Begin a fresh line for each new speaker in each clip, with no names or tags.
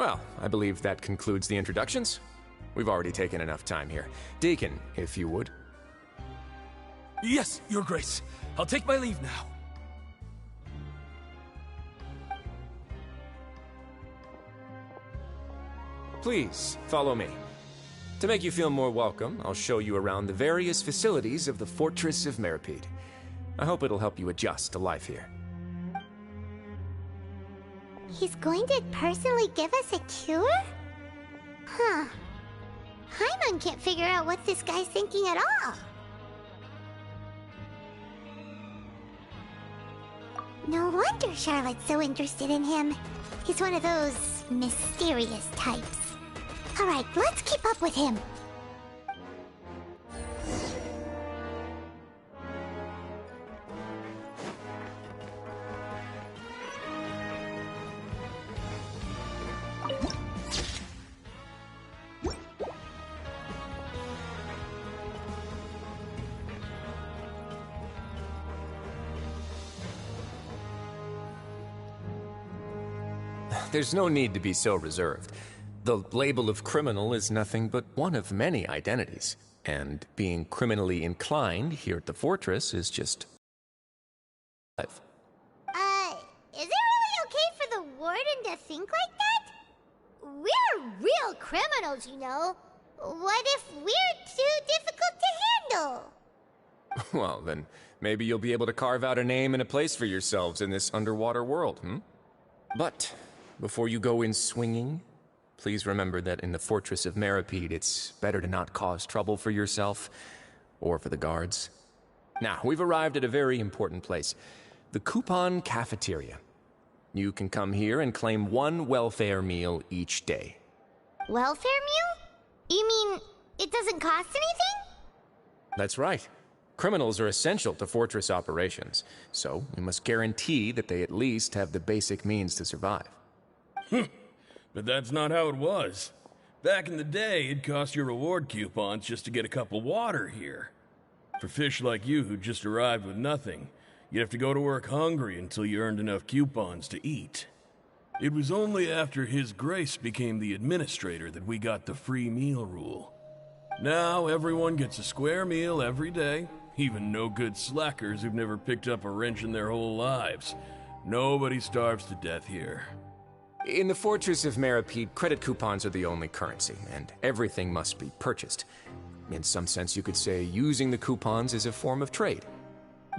Well, I believe that concludes the introductions. We've already taken enough time here. Deacon, if you would.
Yes, Your Grace. I'll take my leave now.
Please, follow me. To make you feel more welcome, I'll show you around the various facilities of the Fortress of Meripede. I hope it'll help you adjust to life here.
He's going to personally give us a cure? Huh. Paimon can't figure out what this guy's thinking at all. No wonder Charlotte's so interested in him. He's one of those mysterious types. Alright, let's keep up with him.
There's no need to be so reserved. The label of criminal is nothing but one of many identities, and being criminally inclined here at the Fortress is just...
Is it really okay for the Warden to think like that? We're real criminals, you know. What if we're too difficult to handle?
Well, then maybe you'll be able to carve out a name and a place for yourselves in this underwater world, But before you go in swinging, please remember that in the Fortress of Meripede, it's better to not cause trouble for yourself or for the guards. Now, we've arrived at a very important place, the Coupon Cafeteria. You can come here and claim one welfare meal each day.
Welfare meal? You mean it doesn't cost anything?
That's right. Criminals are essential to Fortress operations, so we must guarantee that they at least have the basic means to survive.
But that's not how it was. Back in the day, it cost your reward coupons just to get a cup of water here. For fish like you who just arrived with nothing, you'd have to go to work hungry until you earned enough coupons to eat. It was only after His Grace became the administrator that we got the free meal rule. Now everyone gets a square meal every day, even no-good slackers who've never picked up a wrench in their whole lives. Nobody starves to death here.
In the Fortress of Meripede, credit coupons are the only currency, and everything must be purchased. In some sense, you could say using the coupons is a form of trade.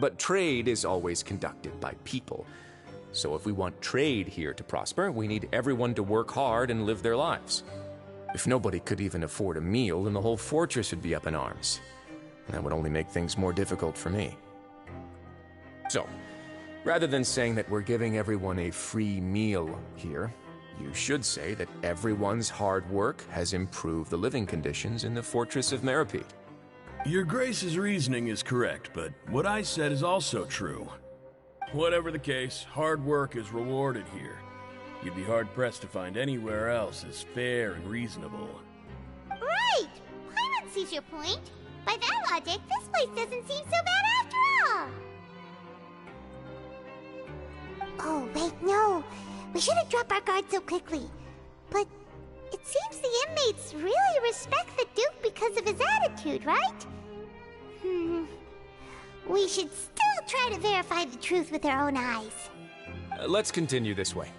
But trade is always conducted by people. So if we want trade here to prosper, we need everyone to work hard and live their lives. If nobody could even afford a meal, then the whole fortress would be up in arms. That would only make things more difficult for me. So, rather than saying that we're giving everyone a free meal here, you should say that everyone's hard work has improved the living conditions in the Fortress of Meripede.
Your Grace's reasoning is correct, but what I said is also true. Whatever the case, hard work is rewarded here. You'd be hard-pressed to find anywhere else as fair and reasonable.
Right! Paimon sees your point. By that logic, this place doesn't seem so bad after all. Oh, wait, no. We shouldn't drop our guard so quickly. But it seems the inmates really respect the Duke because of his attitude, right? We should still try to verify the truth with our own eyes.
Let's continue this way.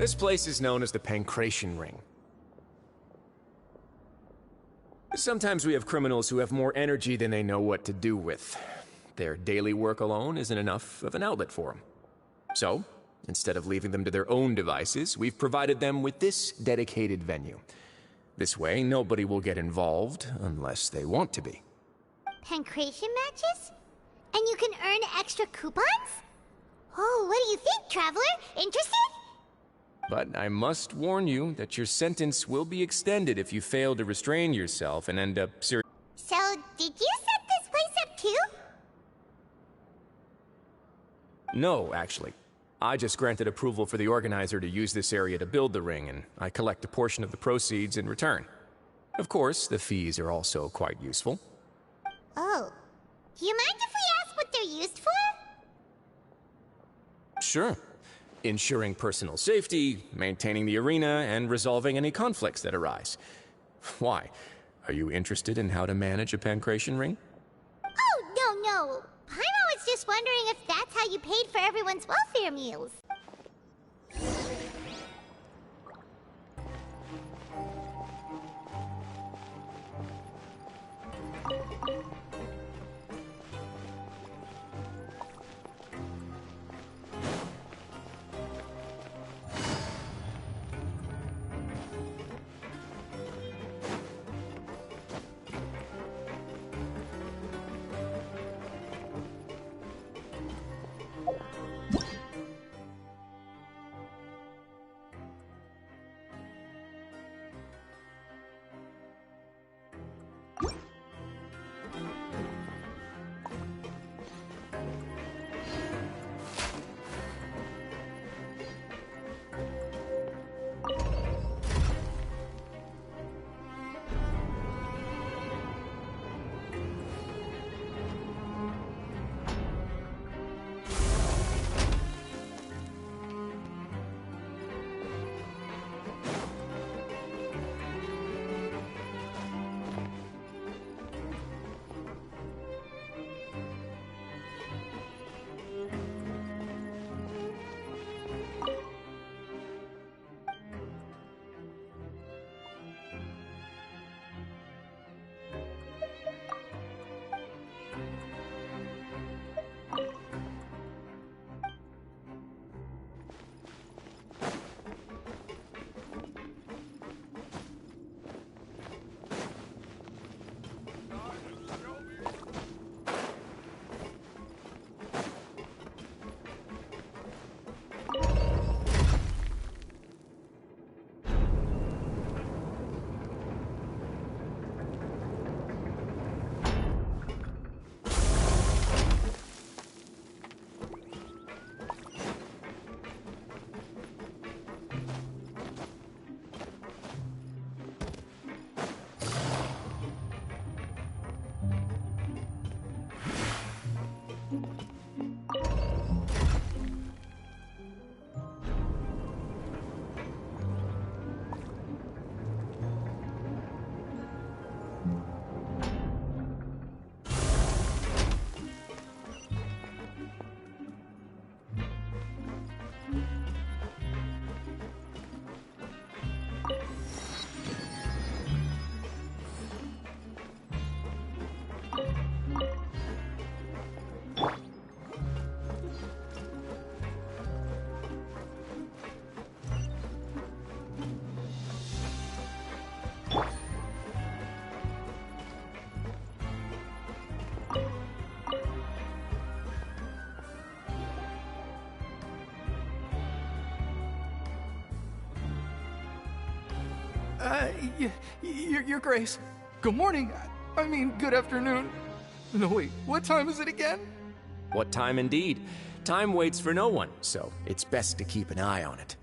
This place is known as the Pancration Ring. Sometimes we have criminals who have more energy than they know what to do with. Their daily work alone isn't enough of an outlet for them. So, instead of leaving them to their own devices, we've provided them with this dedicated venue. This way, nobody will get involved unless they want to be.
Pancration matches? And you can earn extra coupons? Oh, what do you think, Traveler? Interested?
But I must warn you that your sentence will be extended if you fail to restrain yourself and end up
So, did you set this place up too?
No, actually. I just granted approval for the organizer to use this area to build the ring, and I collect a portion of the proceeds in return. Of course, the fees are also quite useful.
Oh. Do you mind if we ask what they're used for?
Sure. Ensuring personal safety, maintaining the arena, and resolving any conflicts that arise. Why? Are you interested in how to manage a pancration ring?
Oh, no. Paimon was just wondering if that's how you paid for everyone's welfare meals.
Your Grace. Good morning. I mean, good afternoon. No, wait, what time is it again?
What time indeed? Time waits for no one, so it's best to keep an eye on it.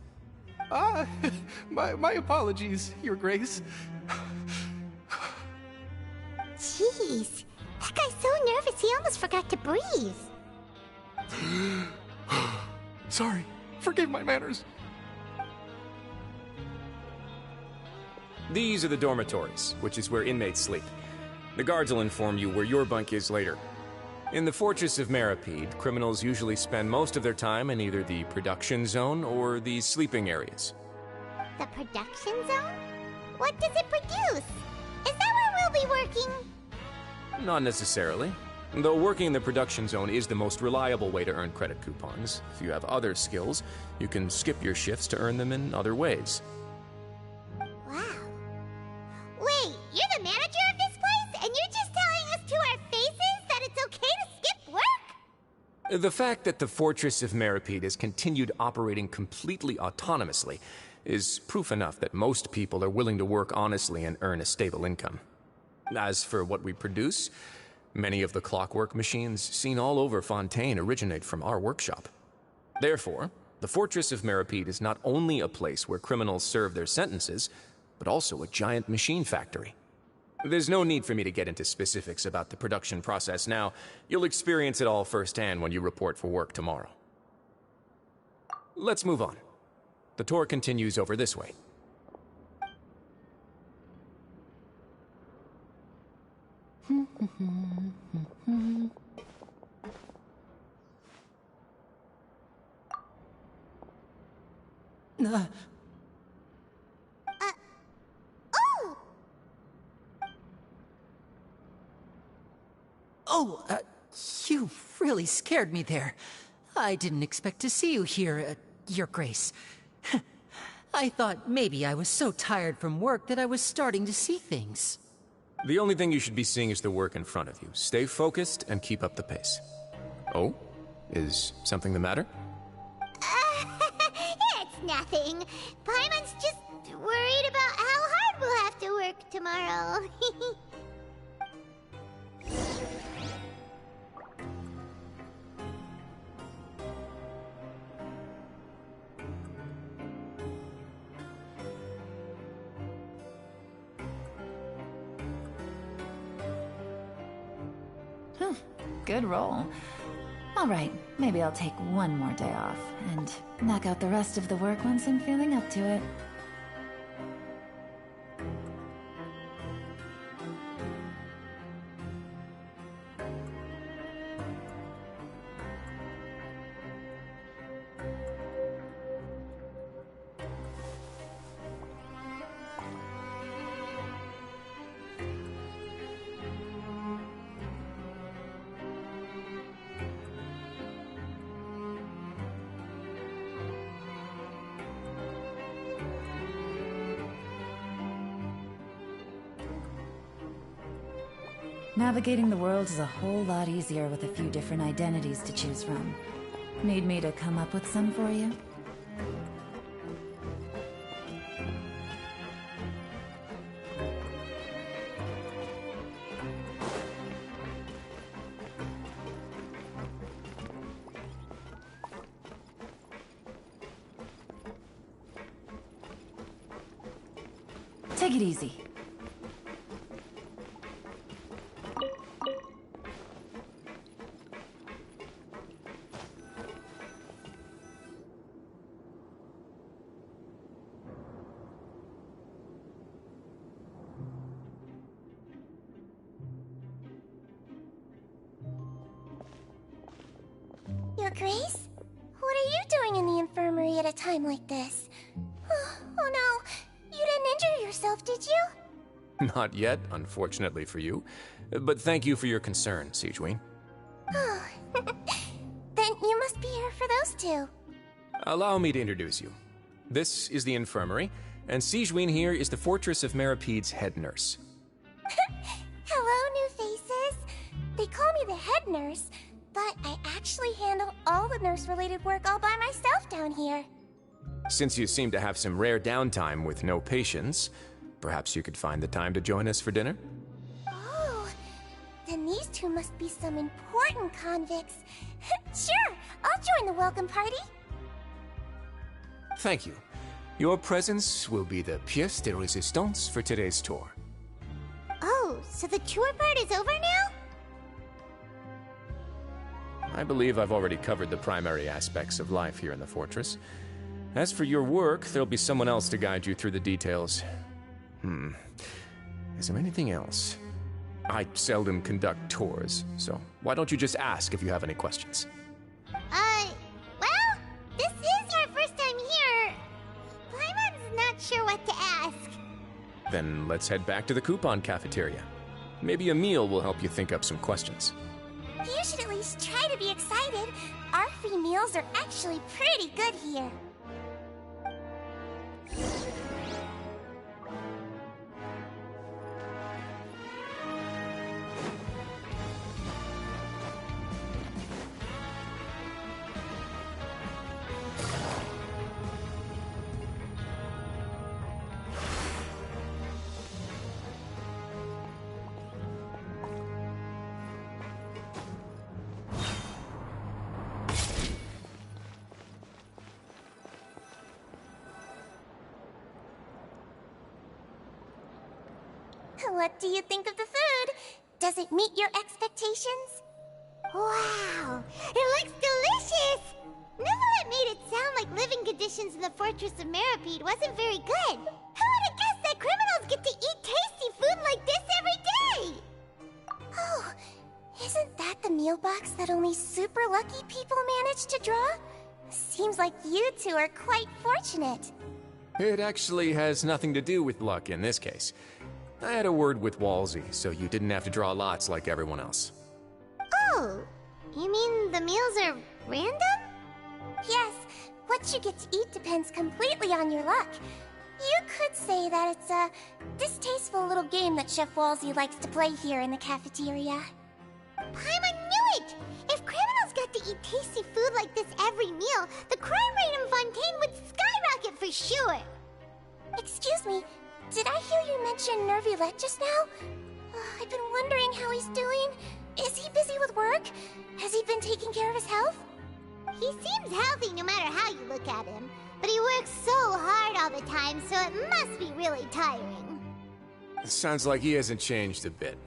My apologies, Your Grace.
Jeez, that guy's so nervous he almost forgot to breathe.
Sorry, forgive my manners.
These are the dormitories, which is where inmates sleep. The guards will inform you where your bunk is later. In the Fortress of Meripede, criminals usually spend most of their time in either the production zone or the sleeping areas.
The production zone? What does it produce? Is that where we'll be working?
Not necessarily. Though working in the production zone is the most reliable way to earn credit coupons, if you have other skills, you can skip your shifts to earn them in other ways.
Wow. Wait, you're the manager of this place, and you're just telling us to our faces that it's okay to skip work?
The fact that the Fortress of Meripede has continued operating completely autonomously is proof enough that most people are willing to work honestly and earn a stable income. As for what we produce, many of the clockwork machines seen all over Fontaine originate from our workshop. Therefore, the Fortress of Meripede is not only a place where criminals serve their sentences, but also a giant machine factory. There's no need for me to get into specifics about the production process now. You'll experience it all firsthand when you report for work tomorrow. Let's move on. The tour continues over this way.
Oh!
You really scared me there. I didn't expect to see you here, Your Grace. I thought maybe I was so tired from work that I was starting to see things.
The only thing you should be seeing is the work in front of you. Stay focused and keep up the pace. Oh? Is something the matter?
It's nothing. Paimon's just worried about how hard we'll have to work tomorrow.
Good roll. All right, maybe I'll take one more day off and knock out the rest of the work once I'm feeling up to it. Navigating the world is a whole lot easier with a few different identities to choose from. Need me to come up with some for you? Take it easy.
Your Grace? What are you doing in the infirmary at a time like this? Oh no, you didn't injure yourself, did you?
Not yet, unfortunately for you. But thank you for your concern, Sigewinne.
Oh, then you must be here for those two.
Allow me to introduce you. This is the infirmary, and Sigewinne here is the Fortress of Meripede's head nurse.
Hello, new faces. They call me the head nurse, but I actually handle all the nurse-related work all by myself down here.
Since you seem to have some rare downtime with no patients, perhaps you could find the time to join us for dinner?
Oh, then these two must be some important convicts. Sure, I'll join the welcome party.
Thank you. Your presence will be the pièce de résistance for today's tour.
Oh, so the tour part is over now?
I believe I've already covered the primary aspects of life here in the fortress. As for your work, there'll be someone else to guide you through the details. Is there anything else? I seldom conduct tours, so why don't you just ask if you have any questions?
Well, this is our first time here. Paimon's not sure what to ask.
Then let's head back to the coupon cafeteria. Maybe a meal will help you think up some questions.
You should at least try to be excited. Our free meals are actually pretty good here. What do you think of the food? Does it meet your expectations? Wow, it looks delicious! Neverlet made it sound like living conditions in the Fortress of Meripede wasn't very good. Who would have guessed that criminals get to eat tasty food like this every day? Oh, isn't that the meal box that only super lucky people manage to draw? Seems like you two are quite fortunate.
It actually has nothing to do with luck in this case. I had a word with Walsey, so you didn't have to draw lots like everyone else.
Oh, you mean the meals are random? Yes, what you get to eat depends completely on your luck. You could say that it's a distasteful little game that Chef Walsey likes to play here in the cafeteria. Paimon knew it! If criminals got to eat tasty food like this every meal, the crime rate in Fontaine would skyrocket for sure! Excuse me, did I hear you mention Nervulette just now? I've been wondering how he's doing. Is he busy with work? Has he been taking care of his health? He seems healthy no matter how you look at him, but he works so hard all the time, so it must be really tiring.
Sounds like he hasn't changed a bit.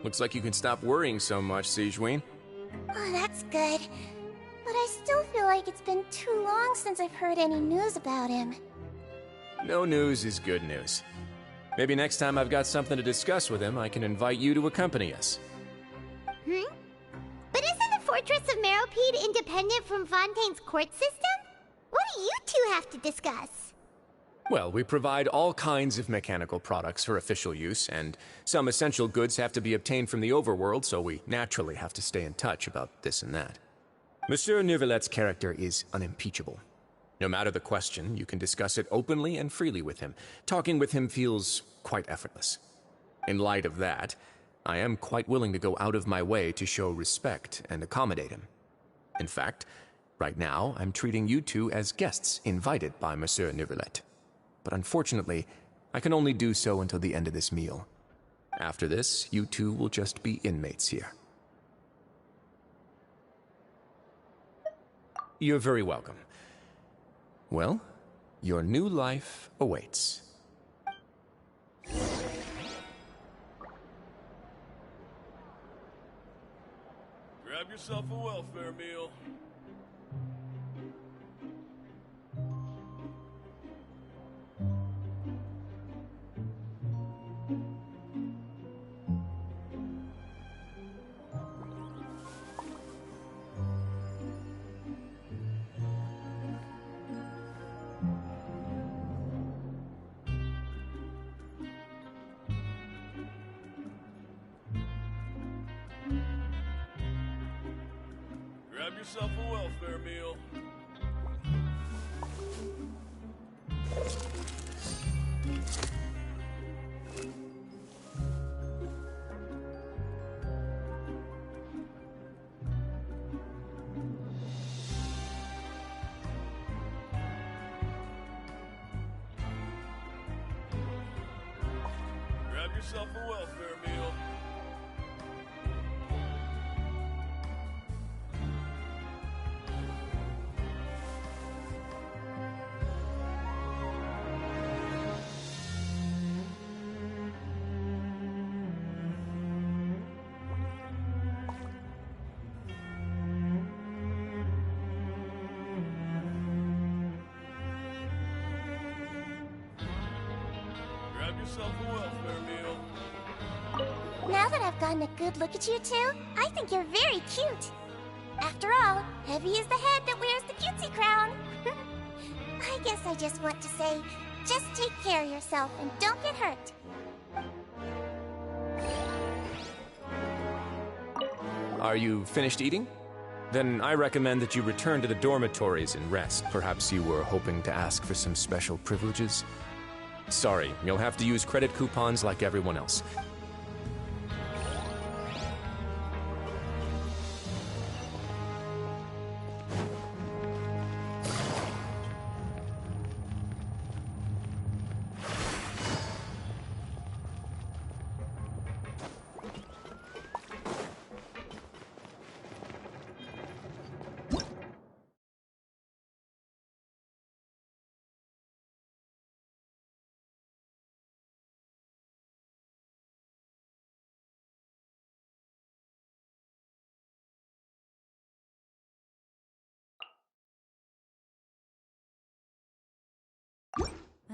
Looks like you can stop worrying so much, Sigewinne.
Oh, that's good. But I still feel like it's been too long since I've heard any news about him.
No news is good news. Maybe next time I've got something to discuss with him, I can invite you to accompany us.
But isn't the Fortress of Meripede independent from Fontaine's court system? What do you two have to discuss?
Well, we provide all kinds of mechanical products for official use, and some essential goods have to be obtained from the overworld, so we naturally have to stay in touch about this and that. Monsieur Nervulette's character is unimpeachable. No matter the question, you can discuss it openly and freely with him. Talking with him feels quite effortless. In light of that, I am quite willing to go out of my way to show respect and accommodate him. In fact, right now, I'm treating you two as guests invited by Monsieur Nervulette. But unfortunately, I can only do so until the end of this meal. After this, you two will just be inmates here. You're very welcome. Well, your new life awaits.
Grab yourself a welfare meal. Grab yourself a welfare meal. Grab yourself a welfare meal. Grab yourself a welfare meal.
Now that I've gotten a good look at you two, I think you're very cute. After all, Heavy is the head that wears the cutesy crown. I guess I just want to say, just take care of yourself and don't get hurt.
Are you finished eating? Then I recommend that you return to the dormitories and rest. Perhaps you were hoping to ask for some special privileges? Sorry, you'll have to use credit coupons like everyone else.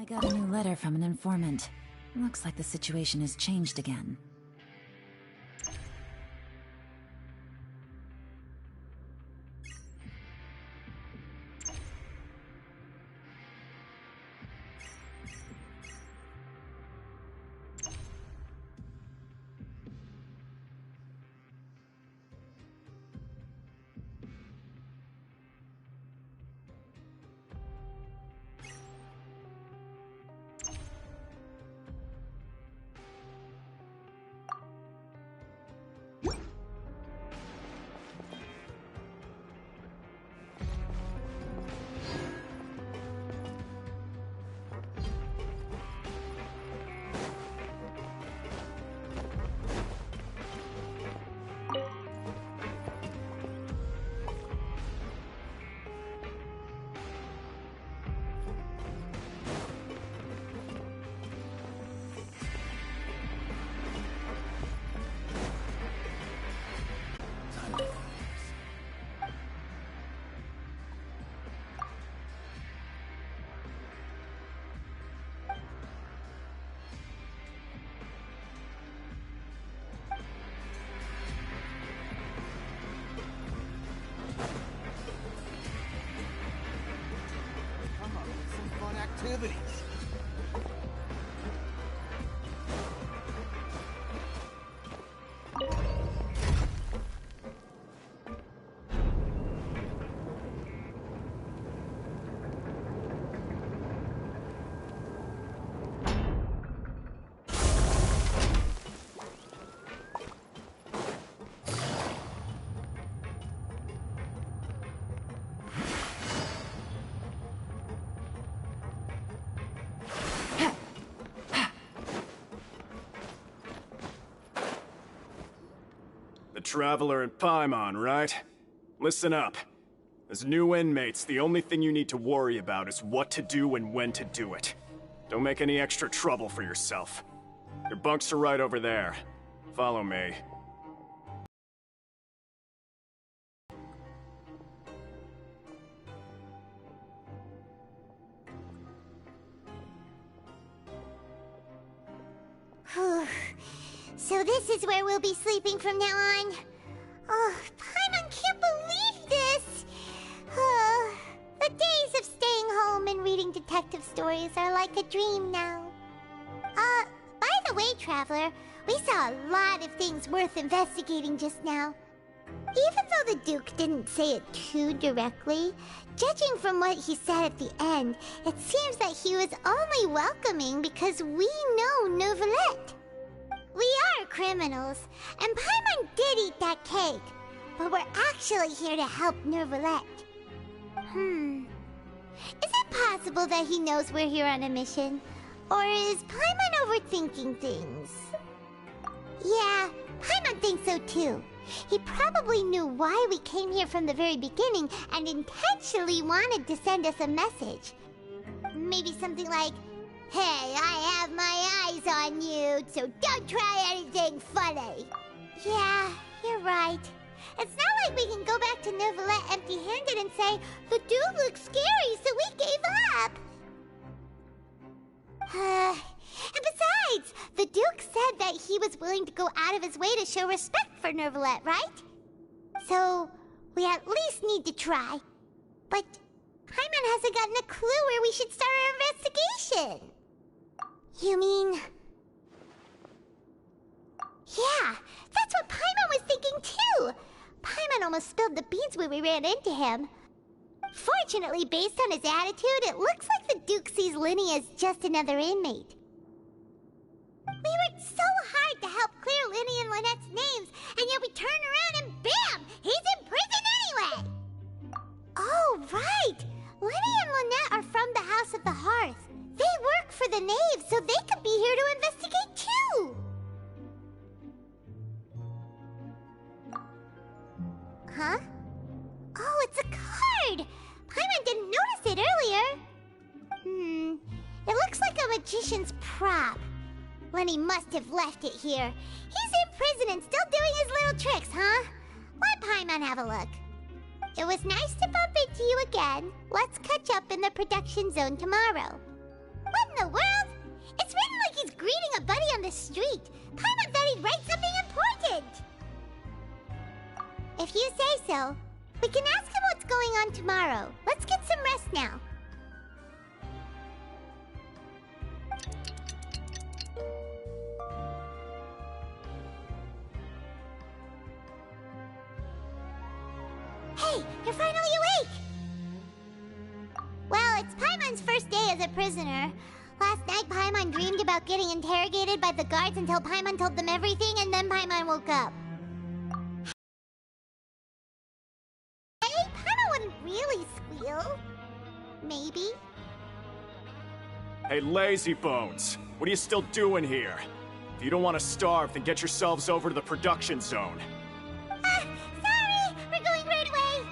I got a new letter from an informant. Looks like the situation has changed again.
Activities.
The Traveler and Paimon, right? Listen up. As new inmates, the only thing you need to worry about is what to do and when to do it. Don't make any extra trouble for yourself. Your bunks are right over there. Follow me.
So this is where we'll be sleeping from now on. Oh, Paimon can't believe this! The days of staying home and reading detective stories are like a dream now. By the way, Traveler, we saw a lot of things worth investigating just now. Even though the Duke didn't say it too directly, judging from what he said at the end, it seems that he was only welcoming because we know Neuvillette. We are criminals, and Paimon did eat that cake, but we're actually here to help Neuvillette. Is it possible that he knows we're here on a mission? Or is Paimon overthinking things? Yeah, Paimon thinks so too. He probably knew why we came here from the very beginning and intentionally wanted to send us a message. Maybe something like, "Hey, I have my eyes on you, so don't try anything funny." Yeah, you're right. It's not like we can go back to Neuvillette empty-handed and say, "The dude looks scary, so we gave up." And besides, the Duke said that he he was willing to go out of his way to show respect for Nervalette, right? So, we at least need to try. But Paimon hasn't gotten a clue where we should start our investigation. You mean... Yeah, that's what Paimon was thinking too! Paimon almost spilled the beans when we ran into him. Fortunately, based on his attitude, it looks like the Duke sees Linny as just another inmate. We worked so hard to help clear Linny and Lynette's names, and yet we turn around and bam! He's in prison anyway! Oh, right! Linny and Lynette are from the House of the Hearth. They work for the Knave, so they could be here to investigate too! Huh? Oh, it's a card! Paimon didn't notice it earlier. It looks like a magician's prop. Lenny must have left it here. He's in prison and still doing his little tricks, huh? Let Paimon have a look. It was nice to bump into you again. Let's catch up in the production zone tomorrow. What in the world? It's written like he's greeting a buddy on the street. Paimon thought he'd write something important. If you say so. We can ask him what's going on tomorrow. Let's get some rest now. Hey, you're finally awake! Well, it's Paimon's first day as a prisoner. Last night, Paimon dreamed about getting interrogated by the guards until Paimon told them everything, and then Paimon woke up. Really squeal? Maybe?
Hey, lazy bones! What are you still doing here? If you don't want to starve, then get yourselves over to the production zone.
Sorry! We're going right away!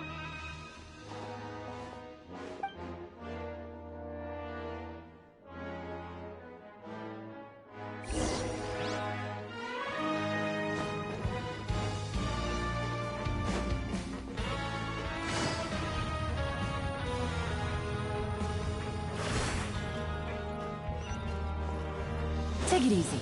Take it easy.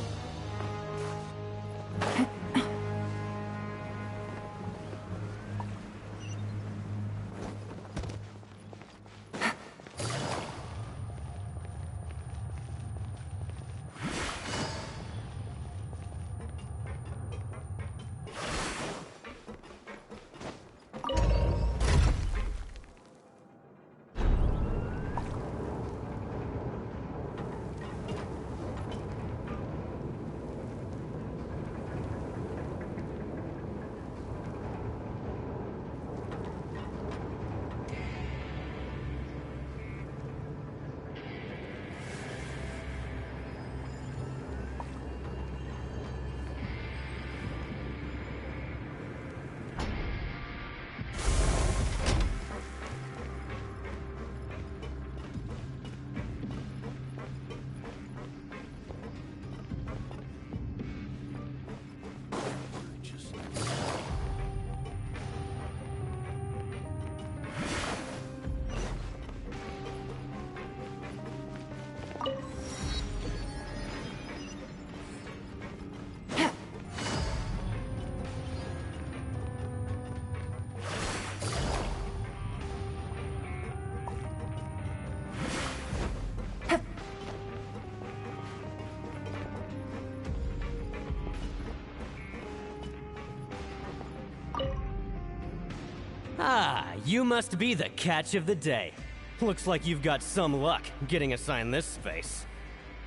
Ah, you must be the catch of the day. Looks like you've got some luck getting assigned this space.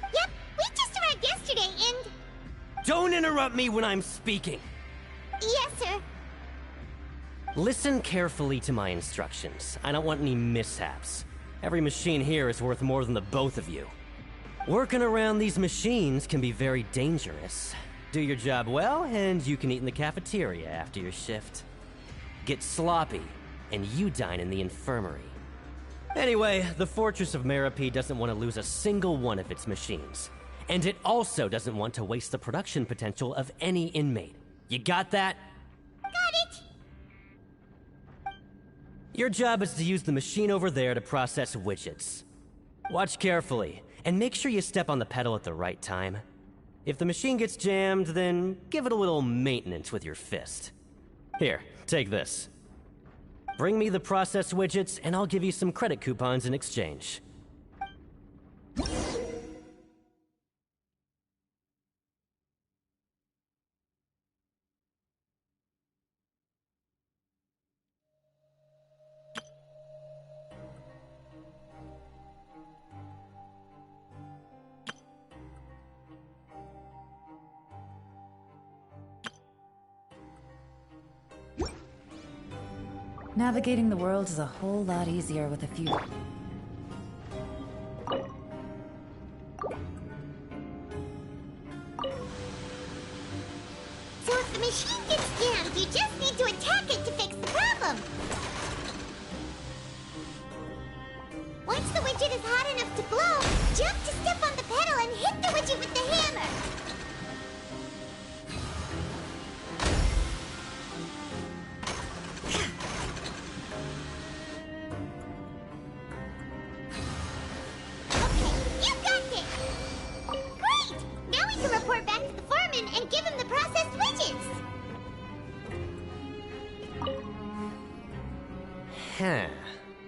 Yep, we just arrived yesterday and...
Don't interrupt me when I'm speaking!
Yes, sir.
Listen carefully to my instructions. I don't want any mishaps. Every machine here is worth more than the both of you. Working around these machines can be very dangerous. Do your job well, and you can eat in the cafeteria after your shift. Get sloppy, and you dine in the infirmary. Anyway, the Fortress of Meripede doesn't want to lose a single one of its machines. And it also doesn't want to waste the production potential of any inmate. You got that?
Got it!
Your job is to use the machine over there to process widgets. Watch carefully, and make sure you step on the pedal at the right time. If the machine gets jammed, then give it a little maintenance with your fist. Here, take this. Bring me the process widgets, and I'll give you some credit coupons in exchange.
Navigating the world is a whole lot easier with a few...
So if the machine gets jammed, you just need to attack it to fix the problem. Once the widget is hot enough to glow, jump to step on the pedal and hit the widget with the hammer.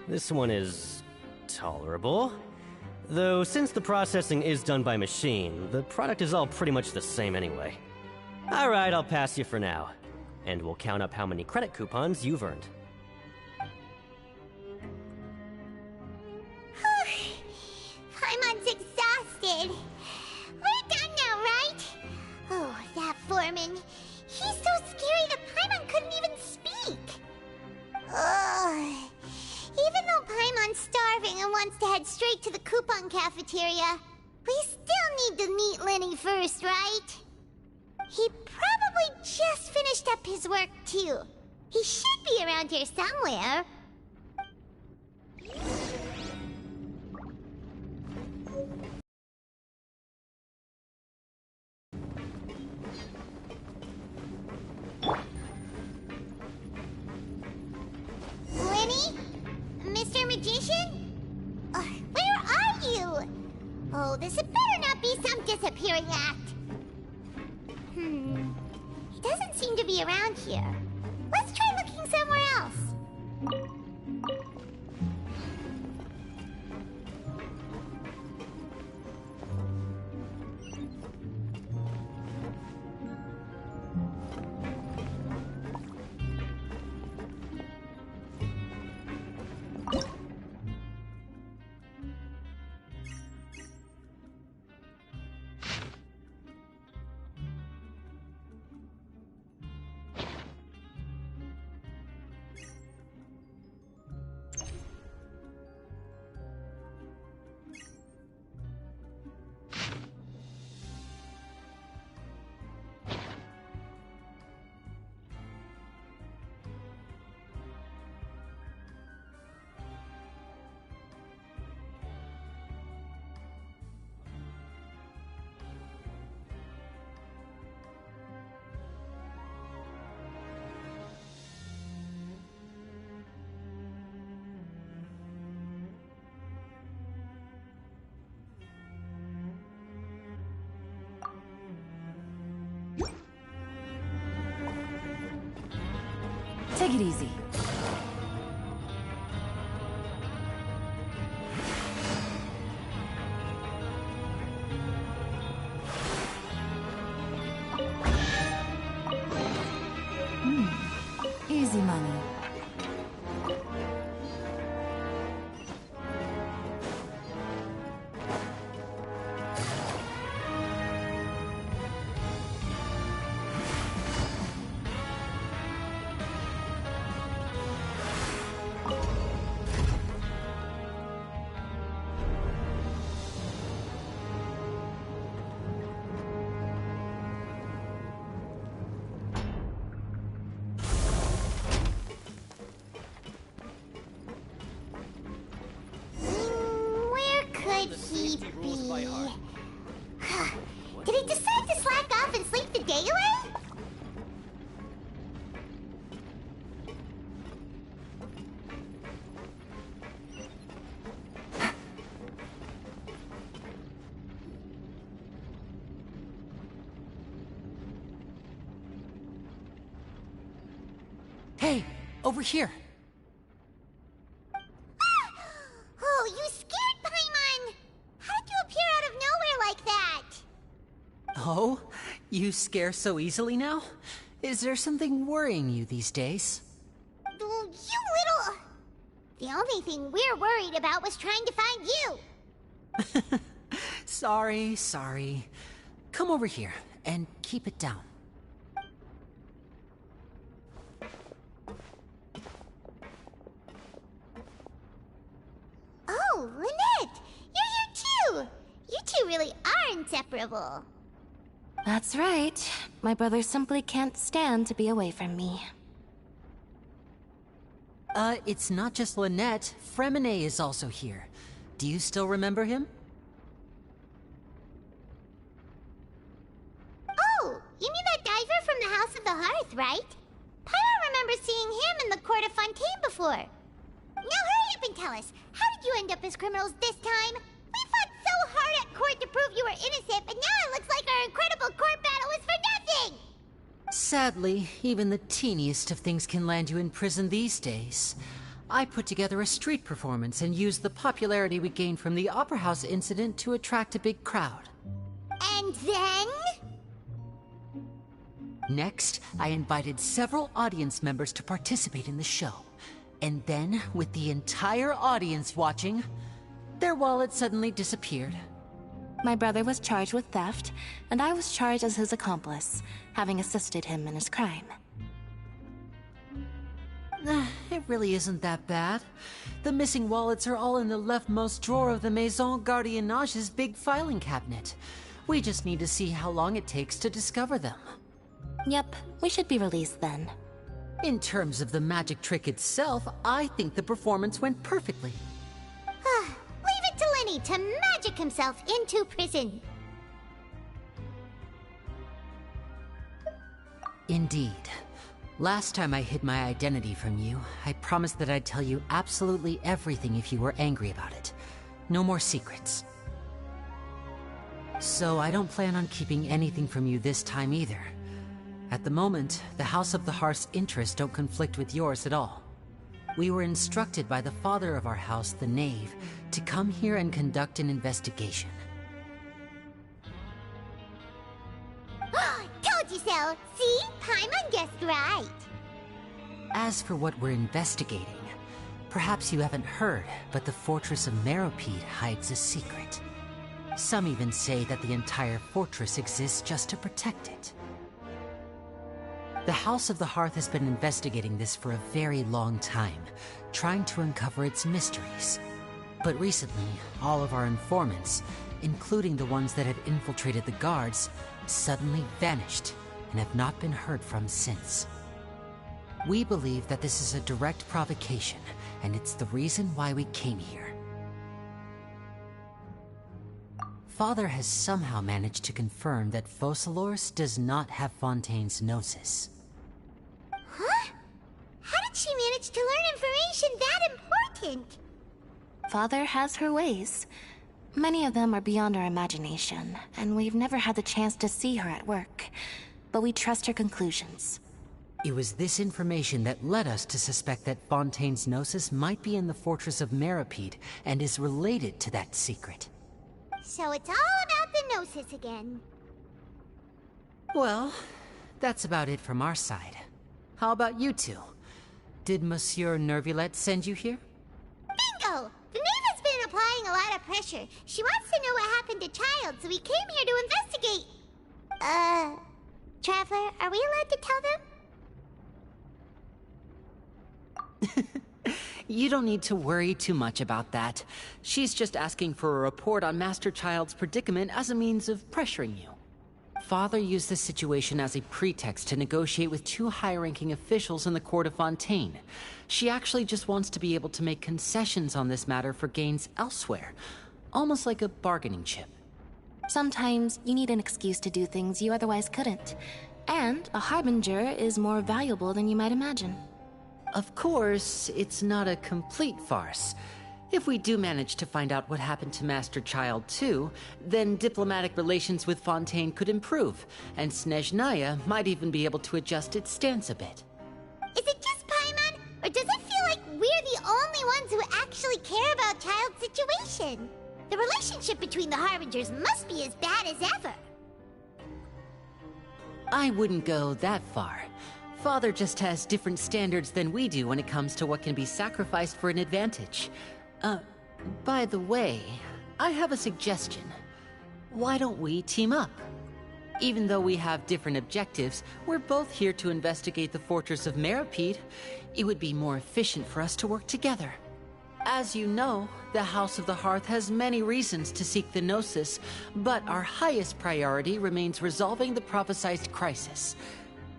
This one is tolerable. Though since the processing is done by machine, the product is all pretty much the same anyway. Alright, I'll pass you for now. And we'll count up how many credit coupons you've earned.
Paimon's exhausted. We're done now, right? Oh, that foreman. He's so scary that Paimon couldn't even speak. Ugh. Even though Paimon's starving and wants to head straight to the coupon cafeteria, we still need to meet Lenny first, right? He probably just finished up his work, too. He should be around here somewhere. Lenny? Mr. Magician? Where are you? Oh, this had better not be some disappearing act. He doesn't seem to be around here. Let's try looking somewhere else.
Take it easy. Easy money.
Did he decide to slack off and sleep the day away?
Hey, over here.
Oh, you scared Paimon! How did you appear out of nowhere like that?
Oh, you scare so easily now? Is there something worrying you these days?
You little... The only thing we're worried about was trying to find you.
Sorry. Come over here and keep it down.
Oh, Lynette! You're here too! You two really are inseparable.
That's right. My brother simply can't stand to be away from me.
It's not just Lynette. Fremine is also here. Do you still remember him?
Oh, you mean that diver from the House of the Hearth, right? Paimon remembers seeing him in the court of Fontaine before. Now hurry up and tell us, how did you end up as criminals this time? We fought so hard at court to prove you were innocent, but now it looks like our incredible court battle was for nothing!
Sadly, even the teeniest of things can land you in prison these days. I put together a street performance and used the popularity we gained from the Opera House incident to attract a big crowd.
And then?
Next, I invited several audience members to participate in the show. And then, with the entire audience watching, their wallet suddenly disappeared.
My brother was charged with theft, and I was charged as his accomplice, having assisted him in his crime.
It really isn't that bad. The missing wallets are all in the leftmost drawer of the Maison Gardiennage's big filing cabinet. We just need to see how long it takes to discover them.
Yep, we should be released then.
In terms of the magic trick itself, I think the performance went perfectly.
Leave it to Lenny to magic himself into prison.
Indeed. Last time I hid my identity from you, I promised that I'd tell you absolutely everything if you were angry about it. No more secrets. So I don't plan on keeping anything from you this time either. At the moment, the House of the Hearth's interests don't conflict with yours at all. We were instructed by the father of our house, the Knave, to come here and conduct an investigation.
Told you so! See? Paimon guessed right.
As for what we're investigating, perhaps you haven't heard, but the fortress of Meropide hides a secret. Some even say that the entire fortress exists just to protect it. The House of the Hearth has been investigating this for a very long time, trying to uncover its mysteries. But recently, all of our informants, including the ones that had infiltrated the guards, suddenly vanished and have not been heard from since. We believe that this is a direct provocation, and it's the reason why we came here. Father has somehow managed to confirm that Focalors does not have Fontaine's Gnosis.
Huh? How did she manage to learn information that important?
Father has her ways. Many of them are beyond our imagination, and we've never had the chance to see her at work. But we trust her conclusions.
It was this information that led us to suspect that Fontaine's Gnosis might be in the fortress of Meropide and is related to that secret.
So it's all about the Gnosis again.
Well, that's about it from our side. How about you two? Did Monsieur Nervulette send you here?
Bingo! The Knave has been applying a lot of pressure. She wants to know what happened to Child, so we came here to investigate. Traveler, are we allowed to tell them?
You don't need to worry too much about that. She's just asking for a report on Master Child's predicament as a means of pressuring you. Father used this situation as a pretext to negotiate with two high-ranking officials in the court of Fontaine. She actually just wants to be able to make concessions on this matter for gains elsewhere, almost like a bargaining chip.
Sometimes you need an excuse to do things you otherwise couldn't. And a harbinger is more valuable than you might imagine.
Of course, it's not a complete farce. If we do manage to find out what happened to Master Child too, then diplomatic relations with Fontaine could improve, and Snezhnaya might even be able to adjust its stance a bit.
Is it just Paimon Or does it feel like we're the only ones who actually care about Child's situation? The relationship between the Harbingers must be as bad as ever.
I wouldn't go that far. Father just has different standards than we do when it comes to what can be sacrificed for an advantage. By the way, I have a suggestion. Why don't we team up? Even though we have different objectives, we're both here to investigate the fortress of Meripede. It would be more efficient for us to work together. As you know, the House of the Hearth has many reasons to seek the Gnosis, but our highest priority remains resolving the prophesized crisis.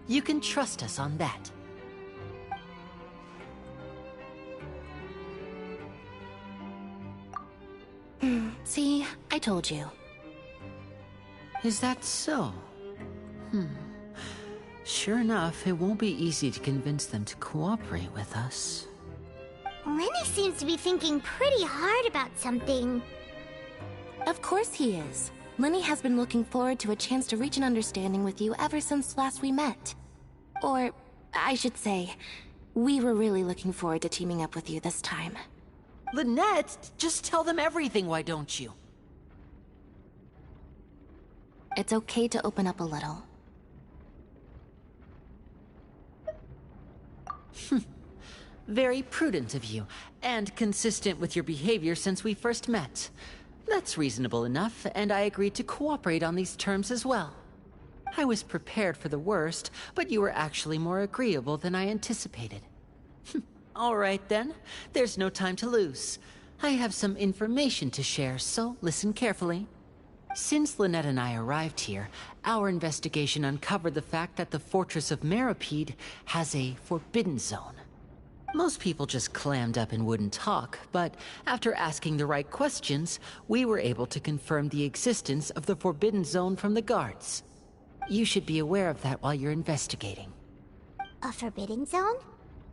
You can trust us on that.
See, I told you.
Is that so? Sure enough, it won't be easy to convince them to cooperate with us.
Lenny seems to be thinking pretty hard about something.
Of course he is. Lenny has been looking forward to a chance to reach an understanding with you ever since last we met. Or, I should say, we were really looking forward to teaming up with you this time.
Lynette, just tell them everything, why don't you?
It's okay to open up a little.
Very prudent of you, and consistent with your behavior since we first met. That's reasonable enough, and I agreed to cooperate on these terms as well. I was prepared for the worst, but you were actually more agreeable than I anticipated. All right then, there's no time to lose. I have some information to share, so listen carefully. Since Lynette and I arrived here, our investigation uncovered the fact that the Fortress of Meripede has a forbidden zone. Most people just clammed up and wouldn't talk, but after asking the right questions, we were able to confirm the existence of the forbidden zone from the guards. You should be aware of that while you're investigating.
A forbidden zone?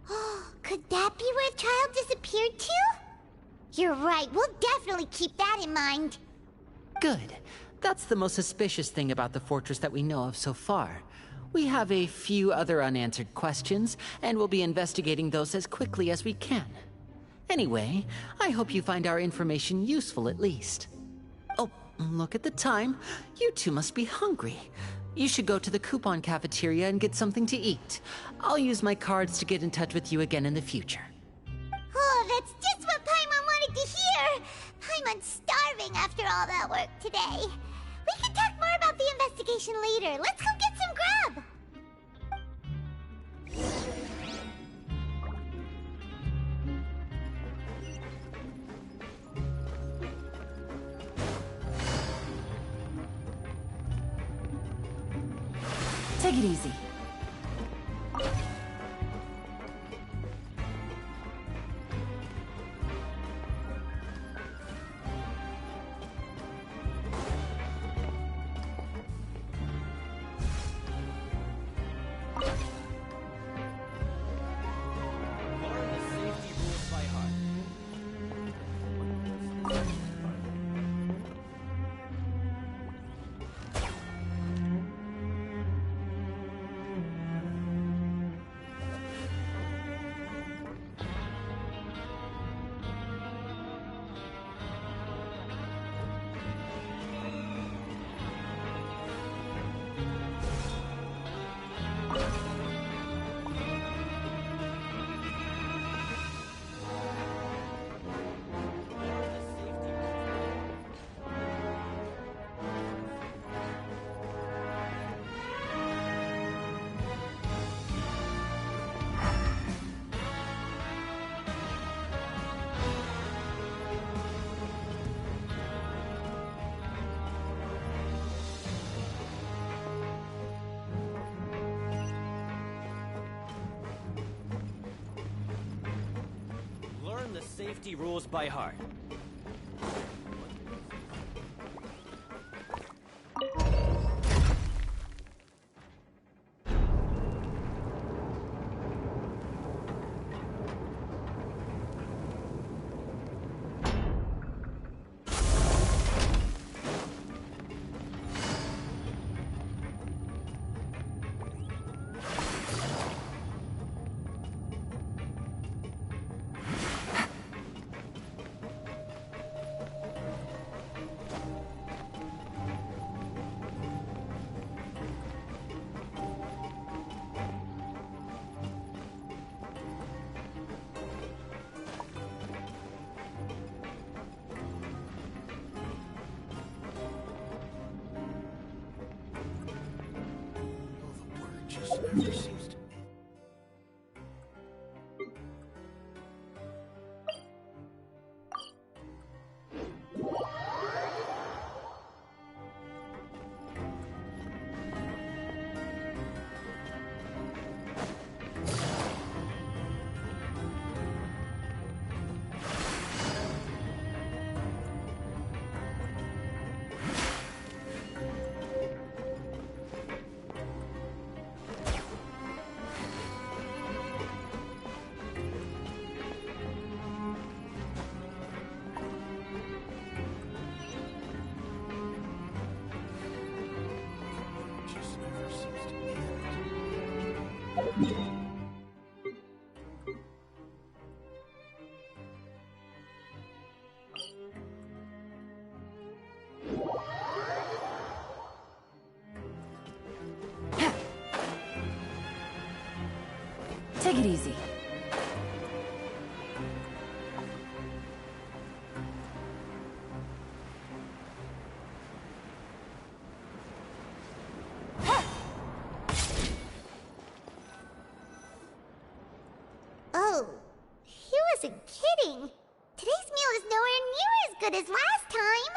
Oh, could that be where Child disappeared to? You're right, we'll definitely keep that in mind.
Good. That's the most suspicious thing about the fortress that we know of so far. We have a few other unanswered questions, and we'll be investigating those as quickly as we can. Anyway, I hope you find our information useful at least. Oh, look at the time. You two must be hungry. You should go to the coupon cafeteria and get something to eat. I'll use my cards to get in touch with you again in the future.
Oh, that's just what Paimon wanted to hear! Paimon's starving after all that work today. We can talk more about the investigation later. Let's go get some grub!
Take it easy.
Learn the safety rules by heart.
Just never seems to...
Take it easy.
Oh, he wasn't kidding. Today's meal is nowhere near as good as last time.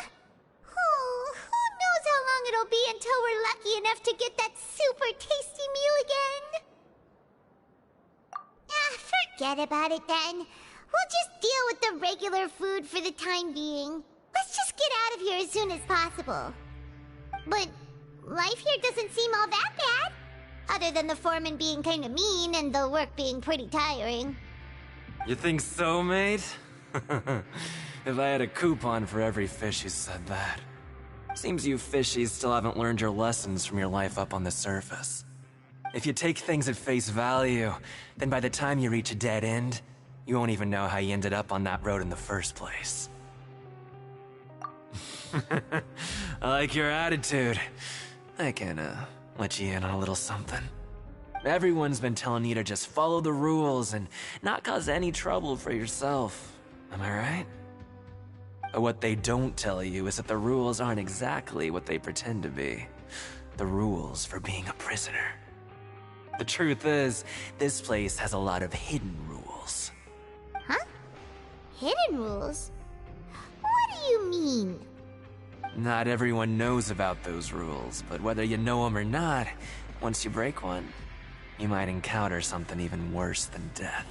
Oh, who knows how long it'll be until we're lucky enough to get that super tasty meal again. Forget about it then. We'll just deal with the regular food for the time being. Let's just get out of here as soon as possible. But life here doesn't seem all that bad. Other than the foreman being kind of mean and the work being pretty tiring.
You think so, mate? If I had a coupon for every fish who said that. Seems you fishies still haven't learned your lessons from your life up on the surface. If you take things at face value, then by the time you reach a dead end, you won't even know how you ended up on that road in the first place. I like your attitude. I can, let you in on a little something. Everyone's been telling you to just follow the rules and not cause any trouble for yourself. Am I right? But what they don't tell you is that the rules aren't exactly what they pretend to be. The rules for being a prisoner. The truth is, this place has a lot of hidden rules.
Huh? Hidden rules? What do you mean?
Not everyone knows about those rules, but whether you know them or not, once you break one, you might encounter something even worse than death.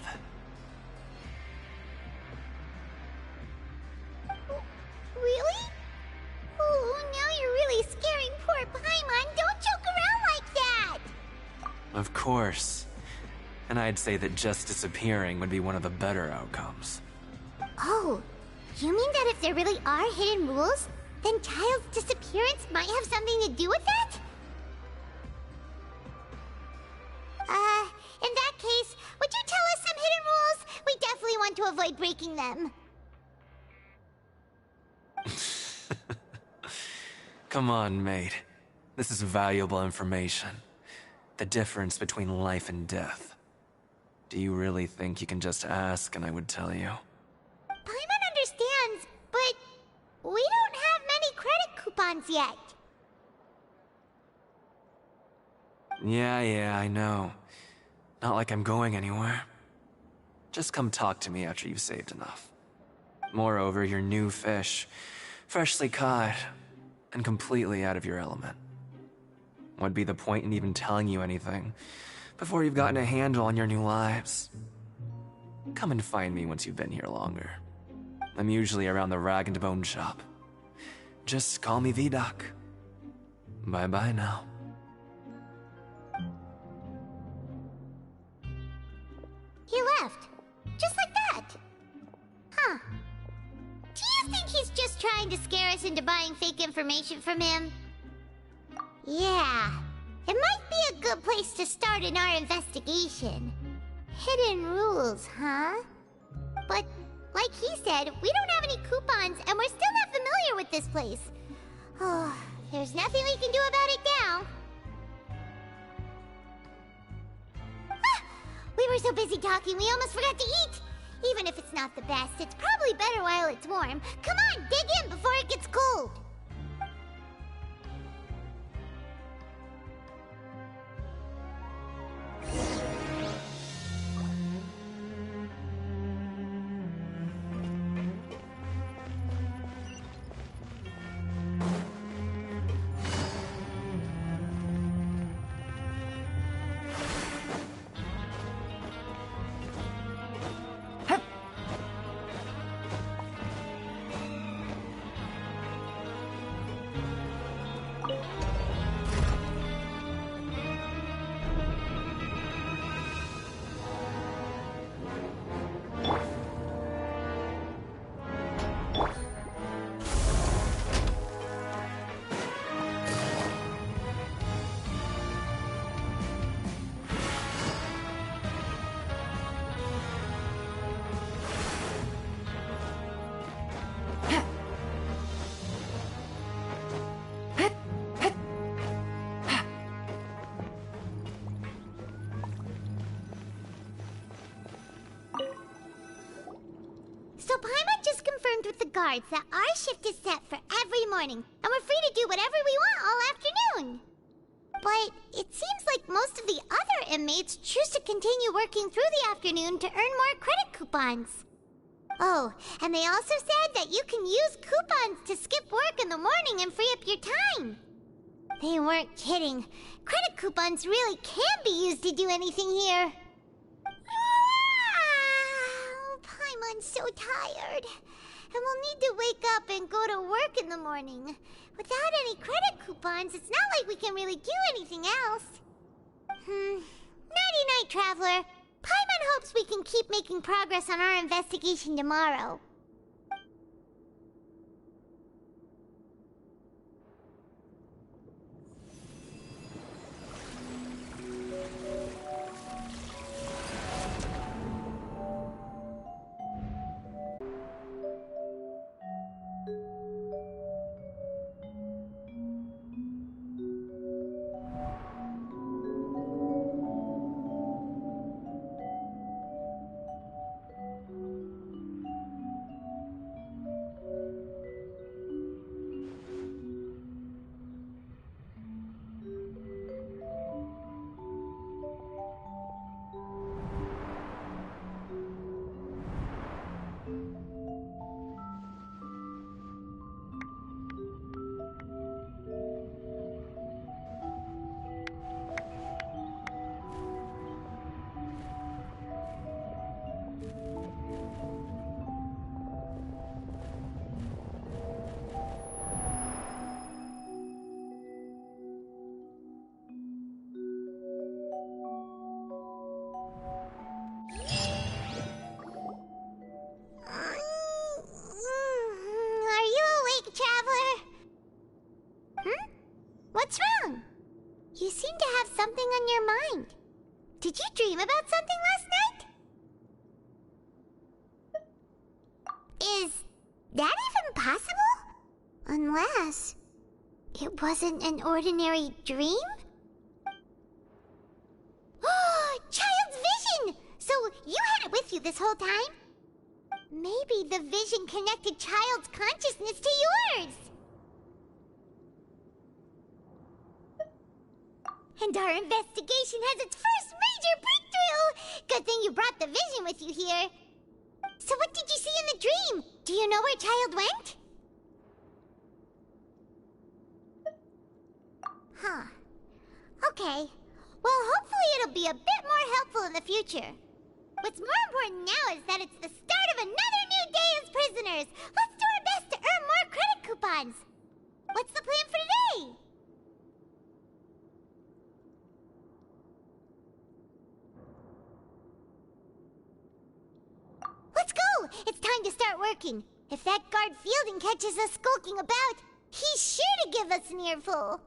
Really? Oh, now you're really scaring poor Paimon. Don't joke around like that!
Of course. And I'd say that just disappearing would be one of the better outcomes.
Oh, you mean that if there really are hidden rules, then Child's disappearance might have something to do with that? In that case, would you tell us some hidden rules? We definitely want to avoid breaking them.
Come on, mate. This is valuable information. The difference between life and death. Do you really think you can just ask and I would tell you?
Paimon understands, but we don't have many credit coupons yet.
Yeah, I know. Not like I'm going anywhere. Just come talk to me after you've saved enough. Moreover, you're new fish, freshly caught, and completely out of your element. What'd be the point in even telling you anything before you've gotten a handle on your new lives? Come and find me once you've been here longer. I'm usually around the Rag and Bone shop. Just call me V-Doc. Bye-bye now.
He left. Just like that. Huh. Do you think he's just trying to scare us into buying fake information from him? Yeah. It might be a good place to start in our investigation. Hidden rules, huh? But, like he said, we don't have any coupons and we're still not familiar with this place. Oh, there's nothing we can do about it now. We were so busy talking, we almost forgot to eat! Even if it's not the best, it's probably better while it's warm. Come on, dig in before it gets cold! So Paimon just confirmed with the guards that our shift is set for every morning, and we're free to do whatever we want all afternoon. But it seems like most of the other inmates choose to continue working through the afternoon to earn more credit coupons. Oh, and they also said that you can use coupons to skip work in the morning and free up your time. They weren't kidding. Credit coupons really can be used to do anything here. Paimon's so tired. And we'll need to wake up and go to work in the morning. Without any credit coupons, it's not like we can really do anything else. Nighty-night, Traveler. Paimon hopes we can keep making progress on our investigation tomorrow. What's wrong? You seem to have something on your mind. Did you dream about something last night? Is that even possible? Unless it wasn't an ordinary dream? Oh, Child's vision! So you had it with you this whole time? Maybe the vision connected Child's consciousness to yours. And our investigation has its first major breakthrough! Good thing you brought the vision with you here. So what did you see in the dream? Do you know where Child went? Huh. Okay. Well, hopefully it'll be a bit more helpful in the future. What's more important now is that it's the start of another new day as prisoners. Let's do our best to earn more credit coupons. What's the plan for today? Let's go! It's time to start working. If that guard Fielding catches us skulking about, he's sure to give us an earful.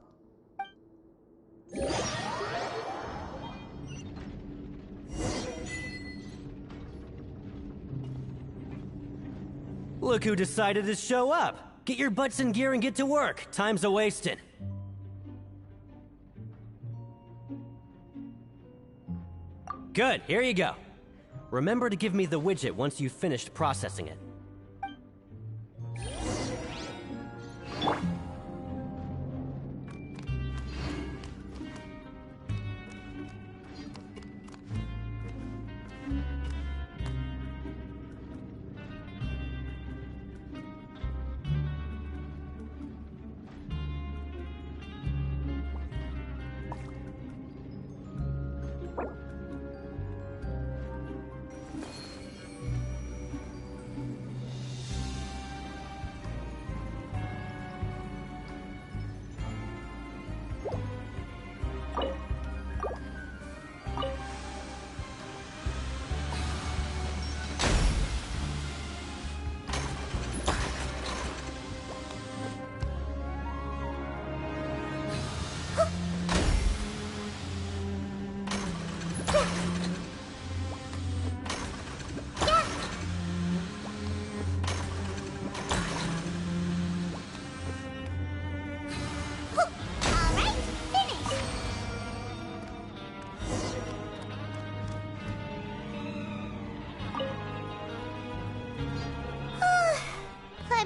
Look who decided to show up. Get your butts in gear and get to work. Time's a-wasting. Good, here you go. Remember to give me the widget once you've finished processing it.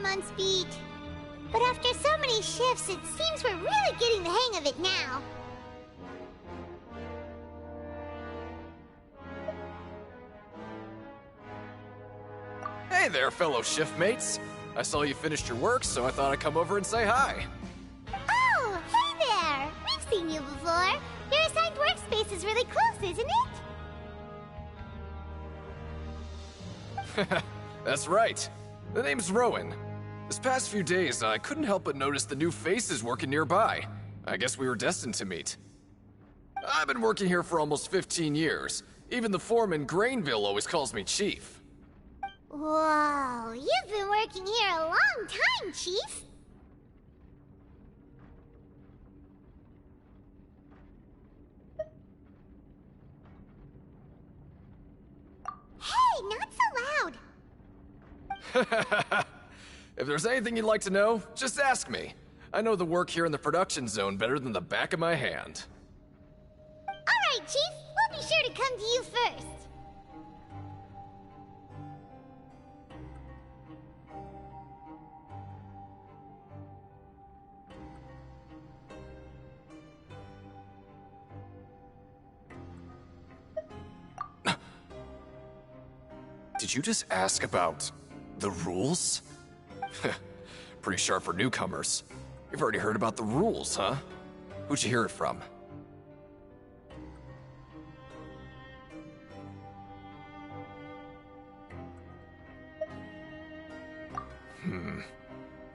Paimon's feet. But after so many shifts, it seems we're really getting the hang of it now.
Hey there, fellow shiftmates. I saw you finished your work, so I thought I'd come over and say hi.
Oh, hey there! We've seen you before. Your assigned workspace is really close, isn't it?
That's right. The name's Rowan. This past few days, I couldn't help but notice the new faces working nearby. I guess we were destined to meet. I've been working here for almost 15 years. Even the foreman, Grainville, always calls me Chief.
Whoa, you've been working here a long time, Chief. Hey, not so loud.
If there's anything you'd like to know, just ask me. I know the work here in the production zone better than the back of my hand.
All right, Chief. We'll be sure to come to you first.
Did you just ask about the rules? Pretty sharp for newcomers. You've already heard about the rules, huh? Who'd you hear it from?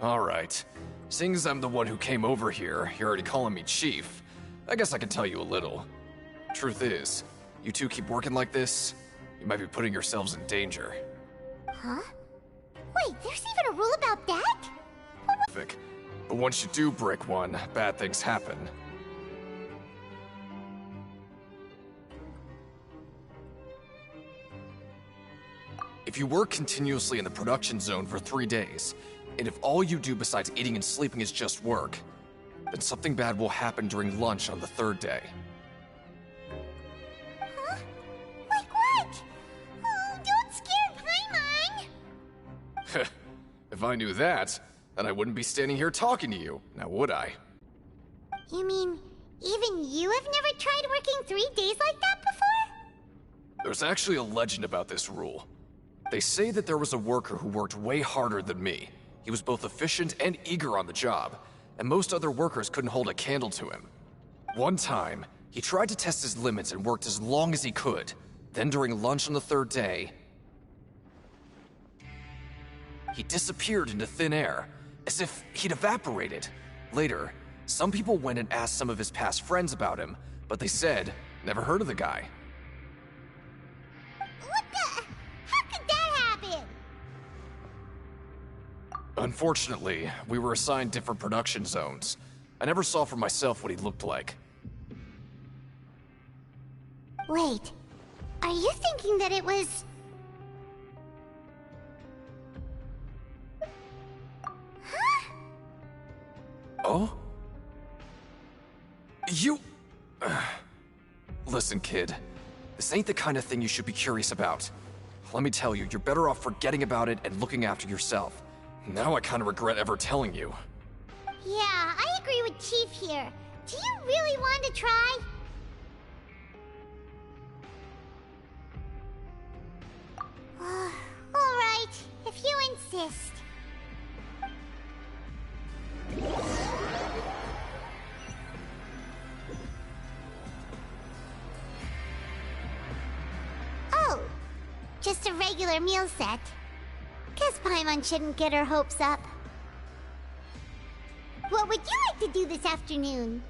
Alright. Seeing as I'm the one who came over here, you're already calling me Chief. I guess I can tell you a little. Truth is, you two keep working like this, you might be putting yourselves in danger.
Huh? Wait, there's even a rule about that?
But once you do break one, bad things happen. If you work continuously in the production zone for 3 days, and if all you do besides eating and sleeping is just work, then something bad will happen during lunch on the 3rd day.
Huh? Like what? Oh, don't scare Paimon!
If I knew that, then I wouldn't be standing here talking to you, now would I?
You mean, even you have never tried working 3 days like that before?
There's actually a legend about this rule. They say that there was a worker who worked way harder than me. He was both efficient and eager on the job, and most other workers couldn't hold a candle to him. One time, he tried to test his limits and worked as long as he could. Then during lunch on the 3rd day, he disappeared into thin air, as if he'd evaporated. Later, some people went and asked some of his past friends about him, but they said, never heard of the guy.
What the? How could that happen?
Unfortunately, we were assigned different production zones. I never saw for myself what he looked like.
Wait, are you thinking that it was... Huh?
Oh? You... Listen, kid. This ain't the kind of thing you should be curious about. Let me tell you, you're better off forgetting about it and looking after yourself. Now I kind of regret ever telling you.
Yeah, I agree with Chief here. Do you really want to try? Alright, if you insist. Oh, just a regular meal set. Guess Paimon shouldn't get her hopes up. What would you like to do this afternoon?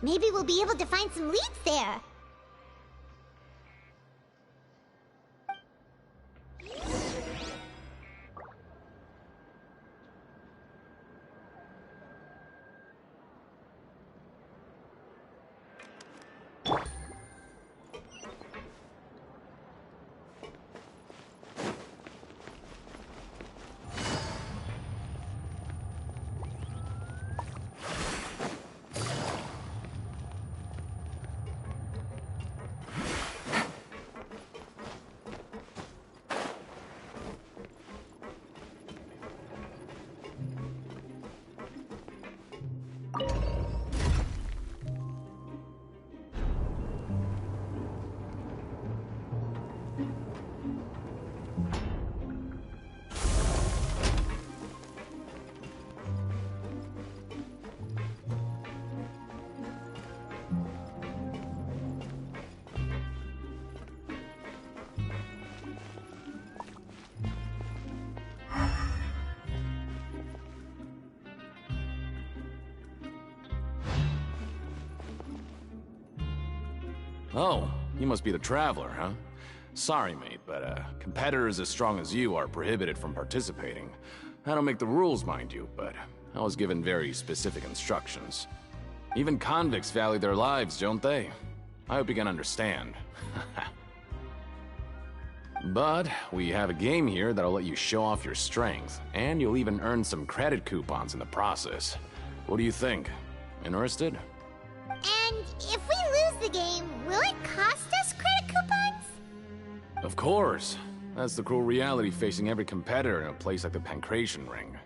Maybe we'll be able to find some leads there.
Oh, you must be the Traveler, huh? Sorry, mate, but competitors as strong as you are prohibited from participating. I don't make the rules, mind you, but I was given very specific instructions. Even convicts value their lives, don't they? I hope you can understand. But we have a game here that'll let you show off your strength, and you'll even earn some credit coupons in the process. What do you think? Interested?
And if we lose the game, will it cost us credit coupons?
Of course. That's the cruel reality facing every competitor in a place like the Pancration Ring.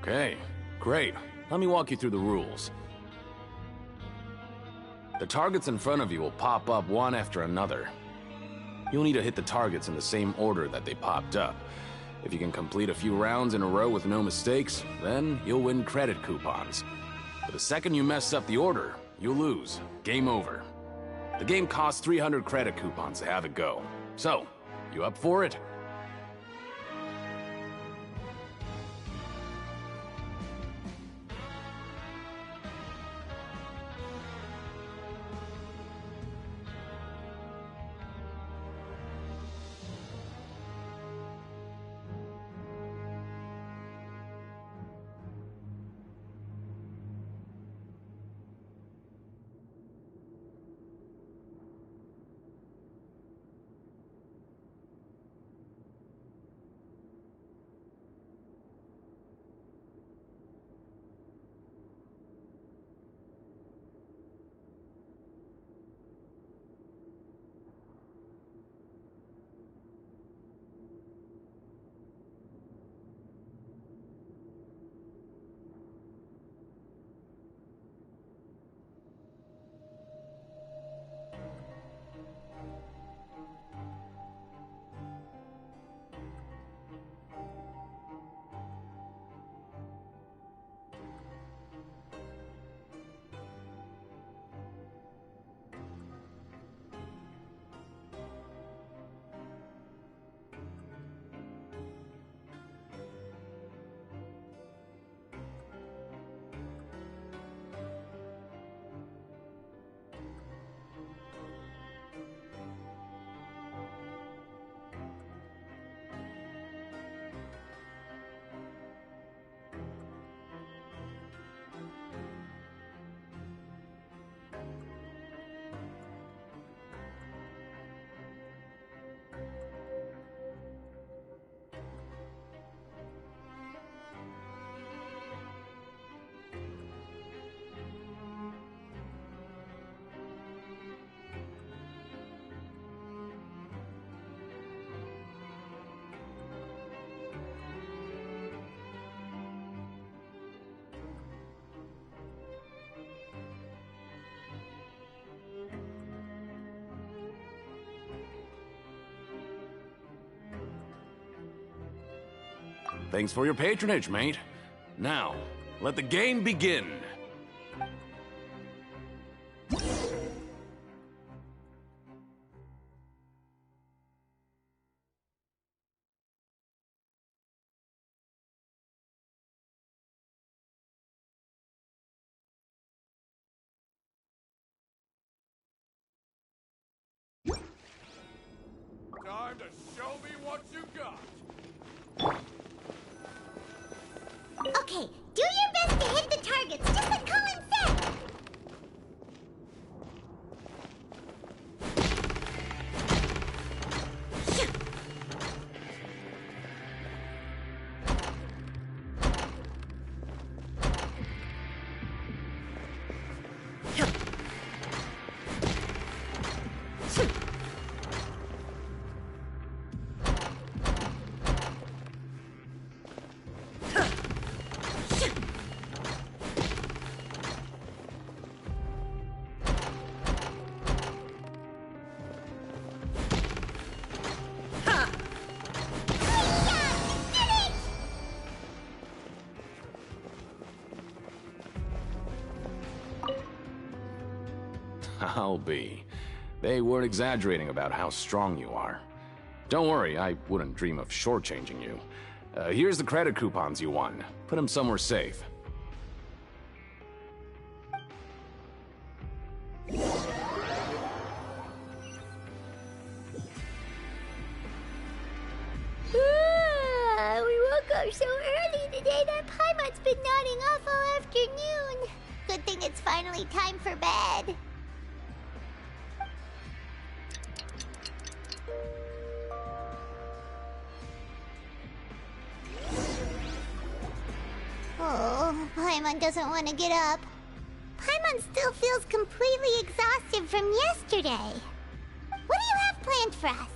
Okay, great. Let me walk you through the rules. The targets in front of you will pop up one after another. You'll need to hit the targets in the same order that they popped up. If you can complete a few rounds in a row with no mistakes, then you'll win credit coupons. But the second you mess up the order, you'll lose. Game over. The game costs 300 credit coupons to have it go. So, you up for it? Thanks for your patronage, mate. Now, let the game begin.
Time to show me what you got.
Okay, do your best to hit the targets, just like Colin said!
I'll be. They weren't exaggerating about how strong you are. Don't worry, I wouldn't dream of shortchanging you. Here's the credit coupons you won. Put them somewhere safe.
up so early today that Paimon's been nodding off all afternoon. Good thing it's finally time for bed. Oh, Paimon doesn't want to get up. Paimon still feels completely exhausted from yesterday. What do you have planned for us?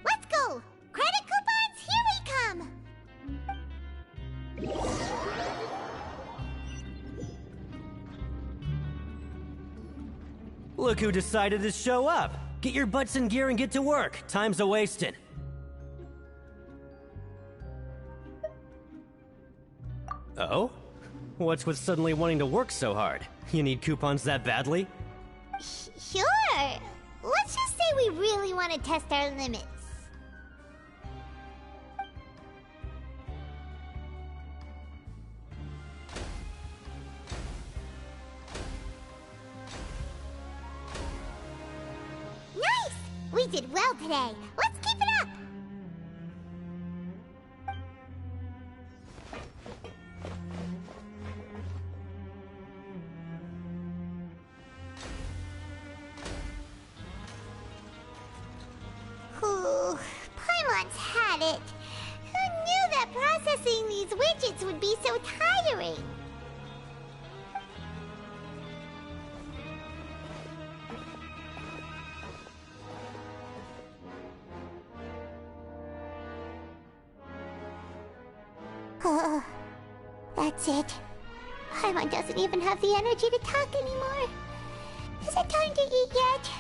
Let's go! Credit coupons, here we come!
Look who decided to show up. Get your butts in gear and get to work. Time's a-wasting. Oh? What's with suddenly wanting to work so hard? You need coupons that badly?
Sure. Let's just say we really want to test our limits. Nice! We did well today. Let's keep it up! Ooh, Paimon's had it. Who knew that processing these widgets would be so tiring? That's it. Paimon doesn't even have the energy to talk anymore. Is it time to eat yet?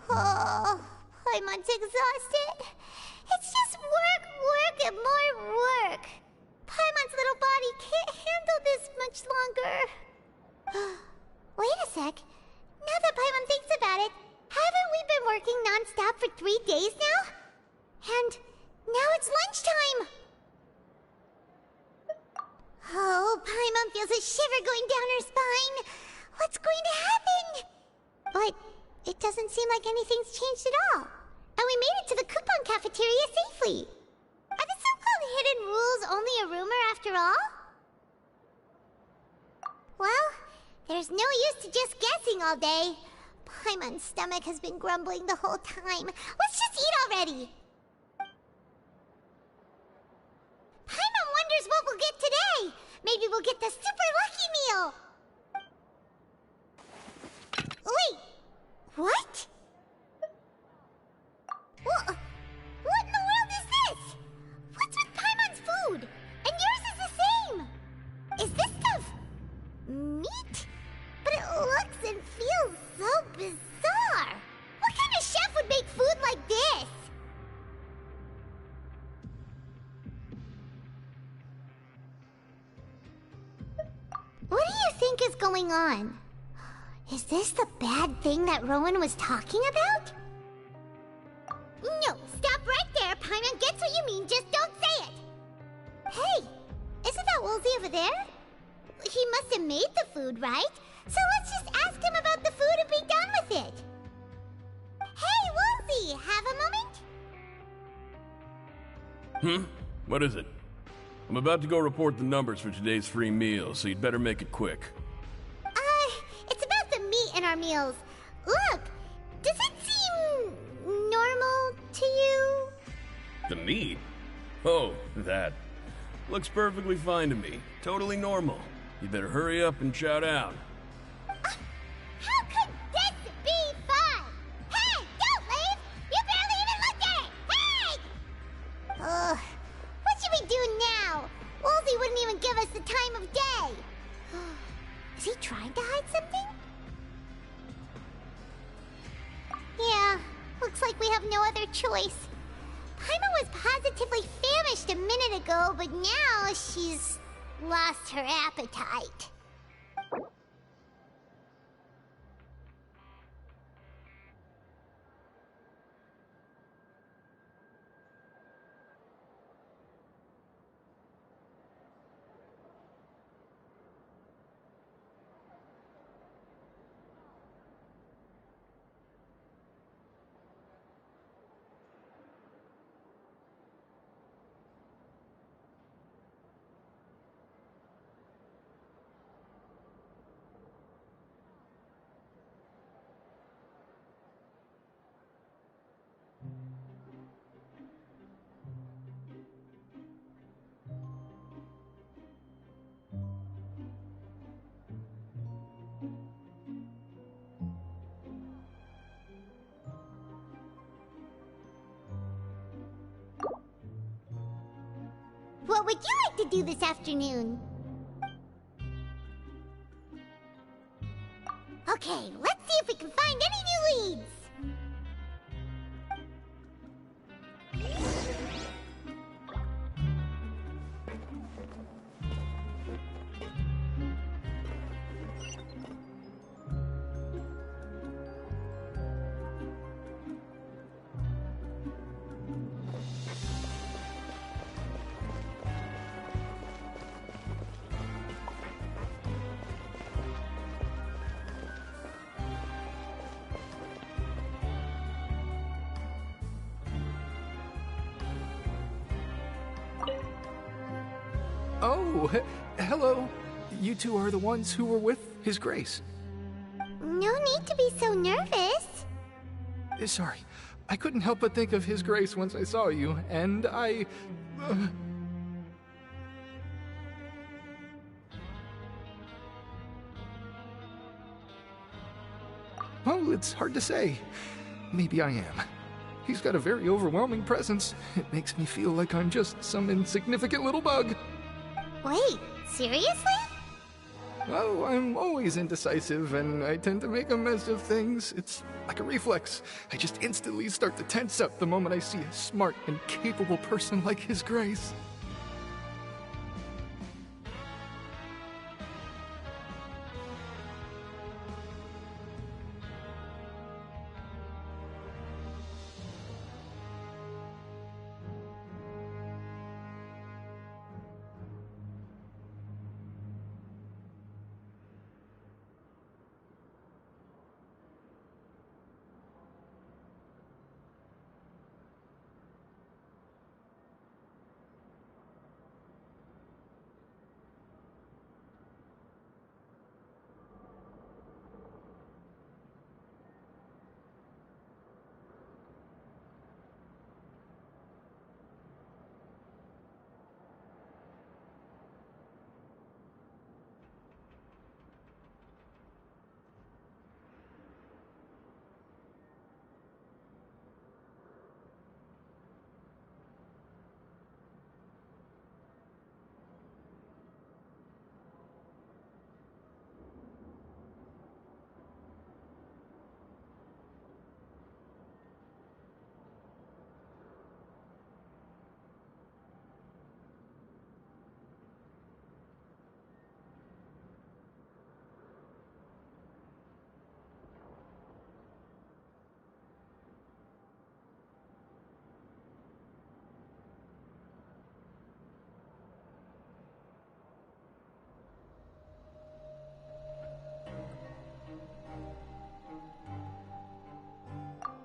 Oh, Paimon's exhausted. It's just work, and more work. Paimon's little body can't handle this much longer. Wait a sec. Now that Paimon thinks about it, haven't we been working non-stop for 3 days now? And now it's lunchtime. Oh, Paimon feels a shiver going down her spine. What's going to happen? But it doesn't seem like anything's changed at all. And we made it to the coupon cafeteria safely. Are the so-called hidden rules only a rumor after all? Well, there's no use to just guessing all day. Paimon's stomach has been grumbling the whole time. Let's just eat already. Paimon wonders what we'll get today. Maybe we'll get the super lucky meal. Wait. What? What in the world is this? What's with Paimon's food? And yours is the same. Is this stuff meat? But it looks and feels so bizarre. What kind of chef would make food like this? What do you think is going on? Is this the bad thing that Rowan was talking about? No, stop right there, Paimon gets what you mean, just don't say it! Hey, isn't that Woolsey over there? He must have made the food, right? So let's just ask him about the food and be done with it! Hey, Woolsey, have a moment?
What is it? I'm about to go report the numbers for today's free meal, so you'd better make it quick.
It's about the meat in our meals. Look, does it seem normal to you?
The meat? Oh, that. Looks perfectly fine to me. Totally normal. You better hurry up and chow down.
How could this be fun? Hey, don't leave! You barely even looked at it! Hey! Ugh, what should we do now? Woolsey wouldn't even give us the time of day. Is he trying to hide something? Yeah, looks like we have no other choice. Paimon was positively famished a minute ago, but now she's lost her appetite. What would you like to do this afternoon? Okay, let's see if we can find any new leads.
Oh, hello. You two are the ones who were with His Grace.
No need to be so nervous.
Sorry, I couldn't help but think of His Grace once I saw you, and I... Well, it's hard to say. Maybe I am. He's got a very overwhelming presence. It makes me feel like I'm just some insignificant little bug.
Wait, seriously?
Oh, I'm always indecisive, and I tend to make a mess of things. It's like a reflex. I just instantly start to tense up the moment I see a smart and capable person like His Grace.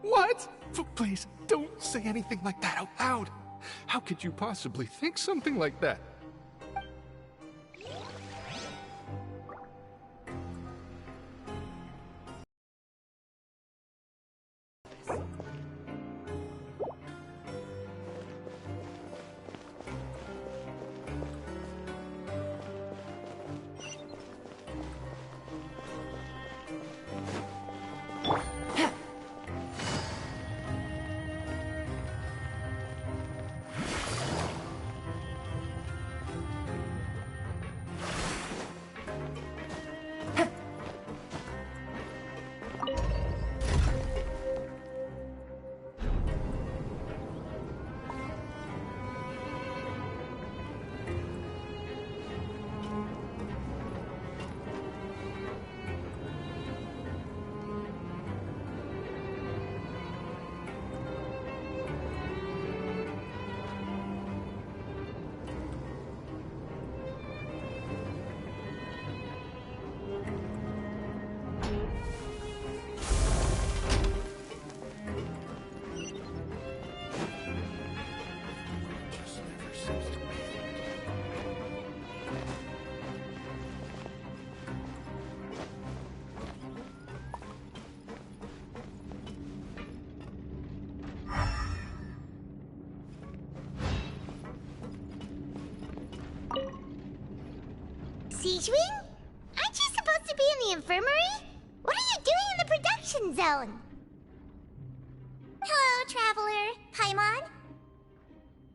What? Please, don't say anything like that out loud. How could you possibly think something like that?
Siegewing? Aren't you supposed to be in the infirmary? What are you doing in the production zone? Hello, Traveler. Paimon?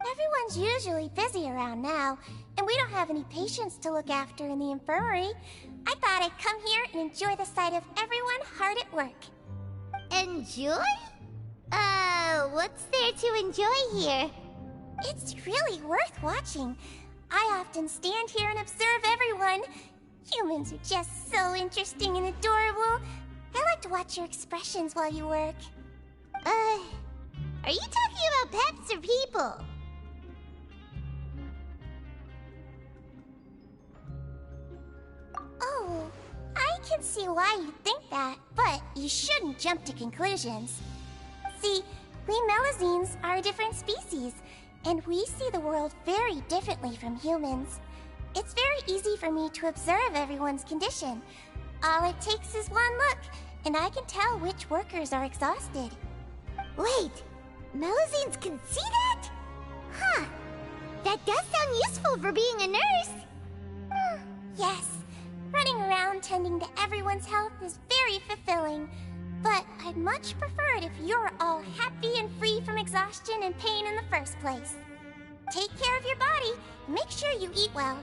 Everyone's usually busy around now, and we don't have any patients to look after in the infirmary. I thought I'd come here and enjoy the sight of everyone hard at work. Enjoy? What's there to enjoy here? It's really worth watching. I often stand here and observe everyone. Humans are just so interesting and adorable. I like to watch your expressions while you work. Are you talking about pets or people? Oh, I can see why you think that, but you shouldn't jump to conclusions. See, we Melazines are a different species, and we see the world very differently from humans. It's very easy for me to observe everyone's condition. All it takes is one look, and I can tell which workers are exhausted. Wait, Melazines can see that? Huh. That does sound useful for being a nurse. Yes, running around tending to everyone's health is very fulfilling. But I'd much prefer it if you're all happy and free from exhaustion and pain in the first place. Take care of your body, make sure you eat well.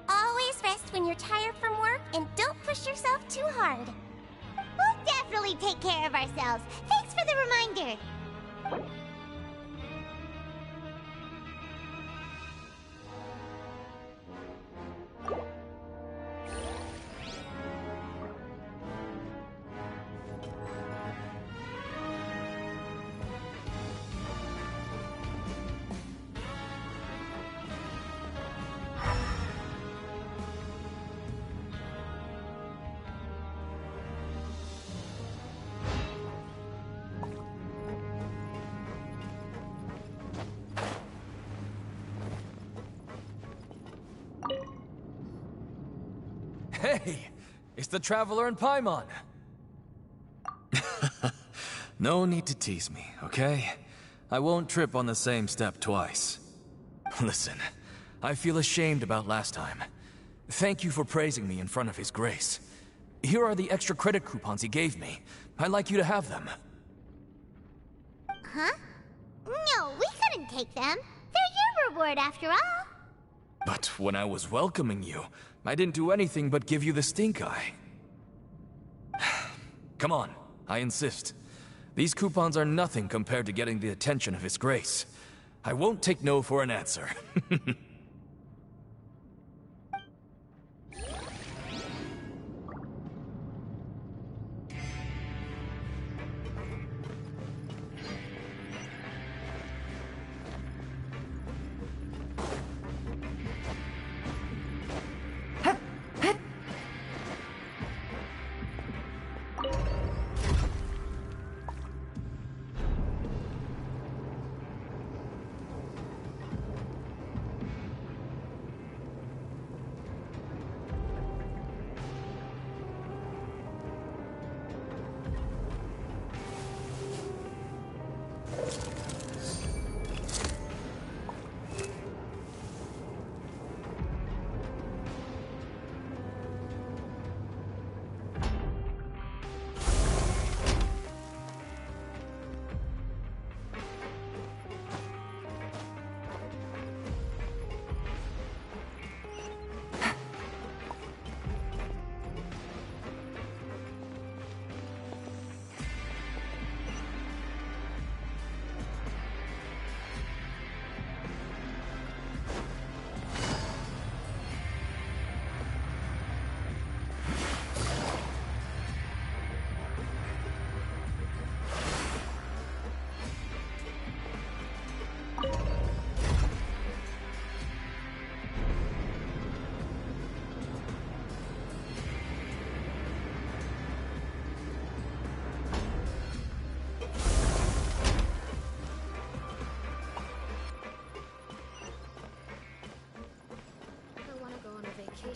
Always rest when you're tired from work, and don't push yourself too hard. We'll definitely take care of ourselves. Thanks for the reminder.
Hey, it's the Traveler and Paimon. No need to tease me, okay? I won't trip on the same step twice. Listen, I feel ashamed about last time. Thank you for praising me in front of His Grace. Here are the extra credit coupons he gave me. I'd like you to have them.
Huh? No, we couldn't take them. They're your reward after all.
But when I was welcoming you, I didn't do anything but give you the stink eye. Come on, I insist. These coupons are nothing compared to getting the attention of His Grace. I won't take no for an answer.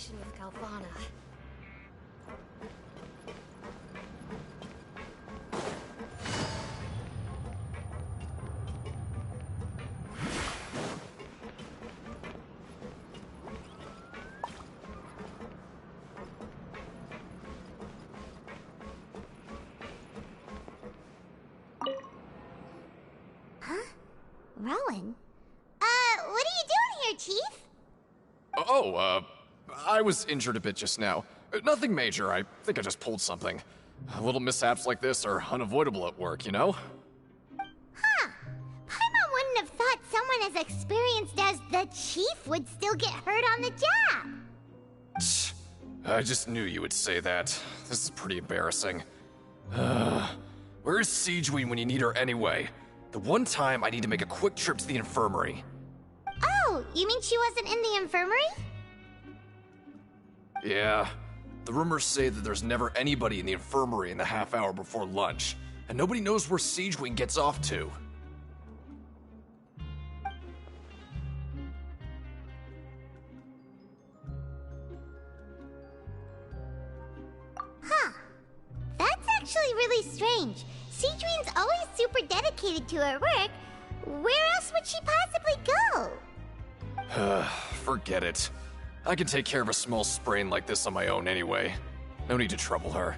connection with Galvana.
Rowan? What are you doing here, Chief?
I was injured a bit just now. Nothing major, I think I just pulled something. Little mishaps like this are unavoidable at work, you know?
Huh. Paimon wouldn't have thought someone as experienced as the Chief would still get hurt on the job.
I just knew you would say that. This is pretty embarrassing. Where's Siegewein when you need her anyway? The one time I need to make a quick trip to the infirmary.
Oh, you mean she wasn't in the infirmary?
Yeah. The rumors say that there's never anybody in the infirmary in the half hour before lunch, and nobody knows where Siegewein gets off to.
Huh. That's actually really strange. Siegewein's always super dedicated to her work. Where else would she possibly go?
Forget it. I can take care of a small sprain like this on my own anyway. No need to trouble her.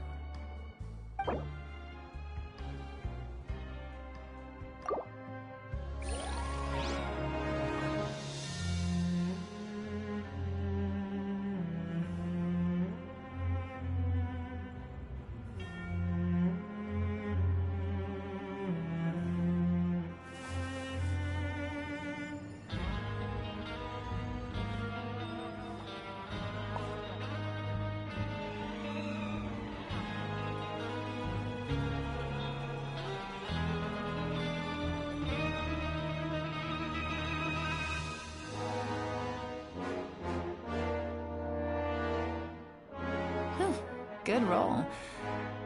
Good roll.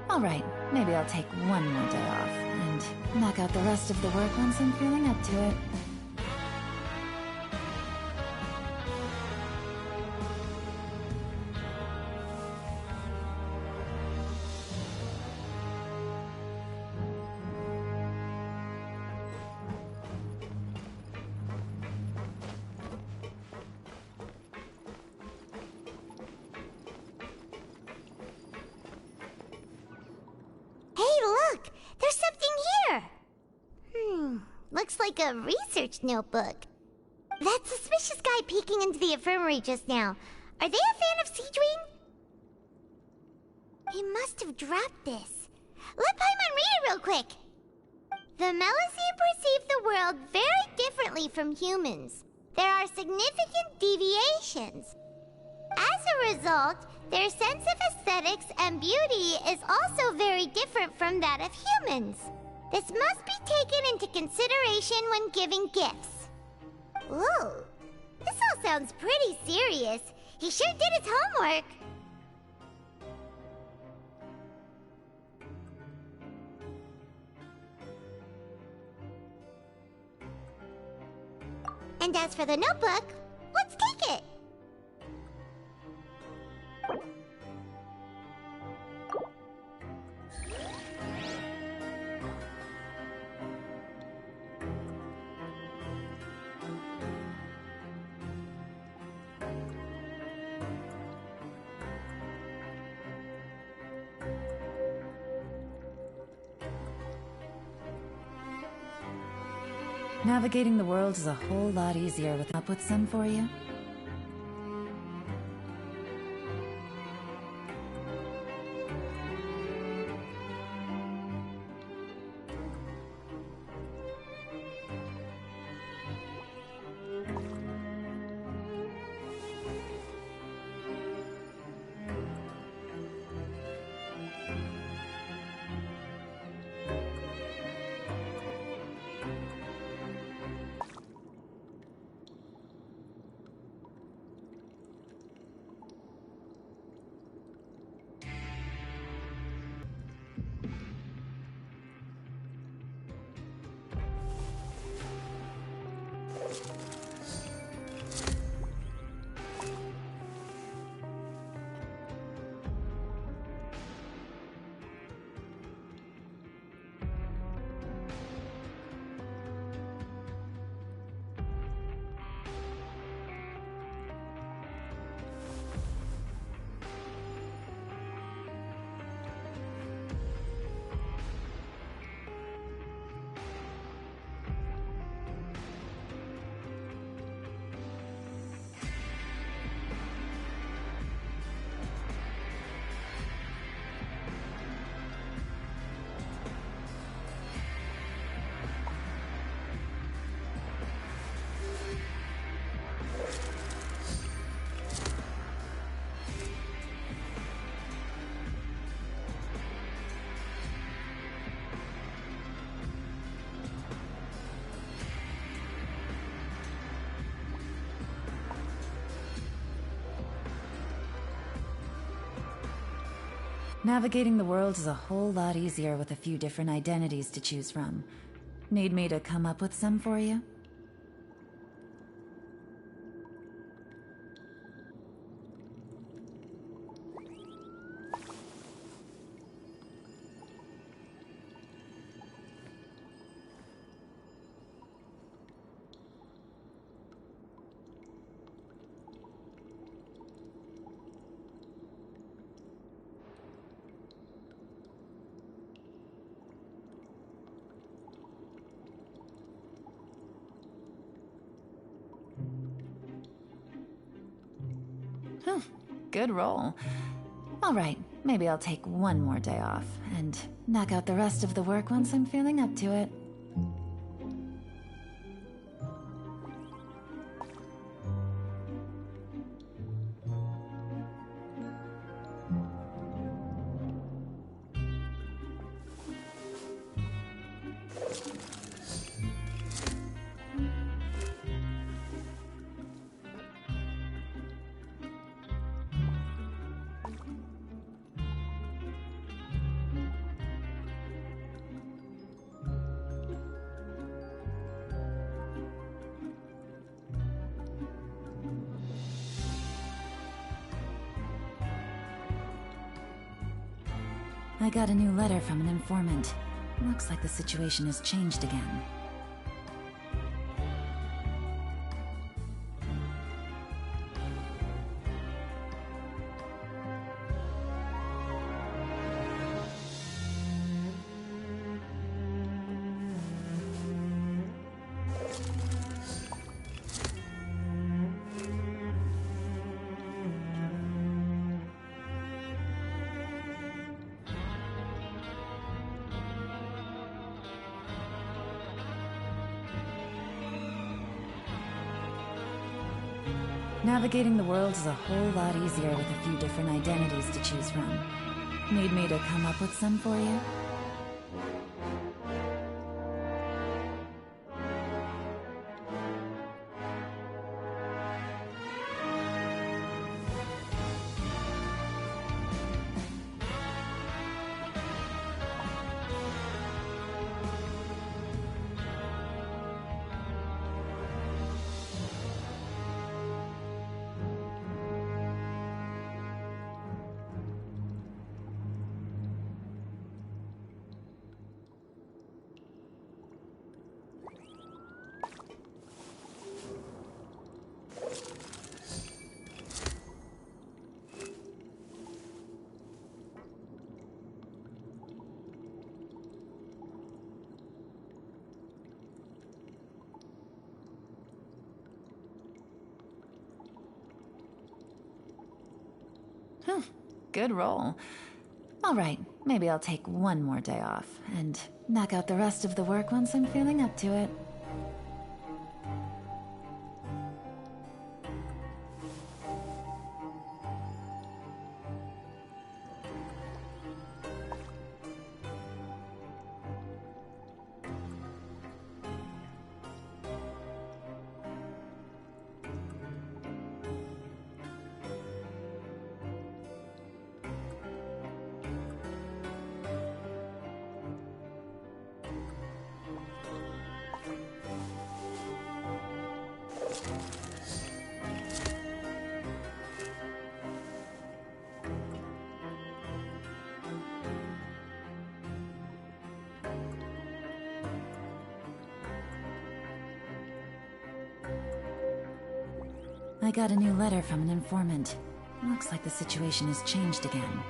Alright, maybe I'll take one more day off, and knock out the rest of the work once I'm feeling up to it.
Looks like a research notebook. That suspicious guy peeking into the infirmary just now. Are they a fan of Siegewein? He must have dropped this. Let Paimon read it real quick. The Melusine perceive the world very differently from humans. There are significant deviations. As a result, their sense of aesthetics and beauty is also very different from that of humans. This must be taken into consideration when giving gifts. Ooh, this all sounds pretty serious. He sure did his homework. And as for the notebook, let's take it.
Navigating the world is a whole lot easier with some for you. Navigating the world is a whole lot easier with a few different identities to choose from. Need me to come up with some for you? Good roll. Alright, maybe I'll take one more day off, and knock out the rest of the work once I'm feeling up to it. I got a new letter from an informant. Looks like the situation has changed again. Navigating the world is a whole lot easier with a few different identities to choose from. Need me to come up with some for you? Good roll. Alright, maybe I'll take one more day off, and knock out the rest of the work once I'm feeling up to it. I got a new letter from an informant. Looks like the situation has changed again.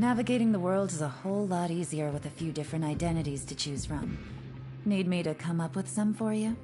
Navigating the world is a whole lot easier with a few different identities to choose from. Need me to come up with some for you?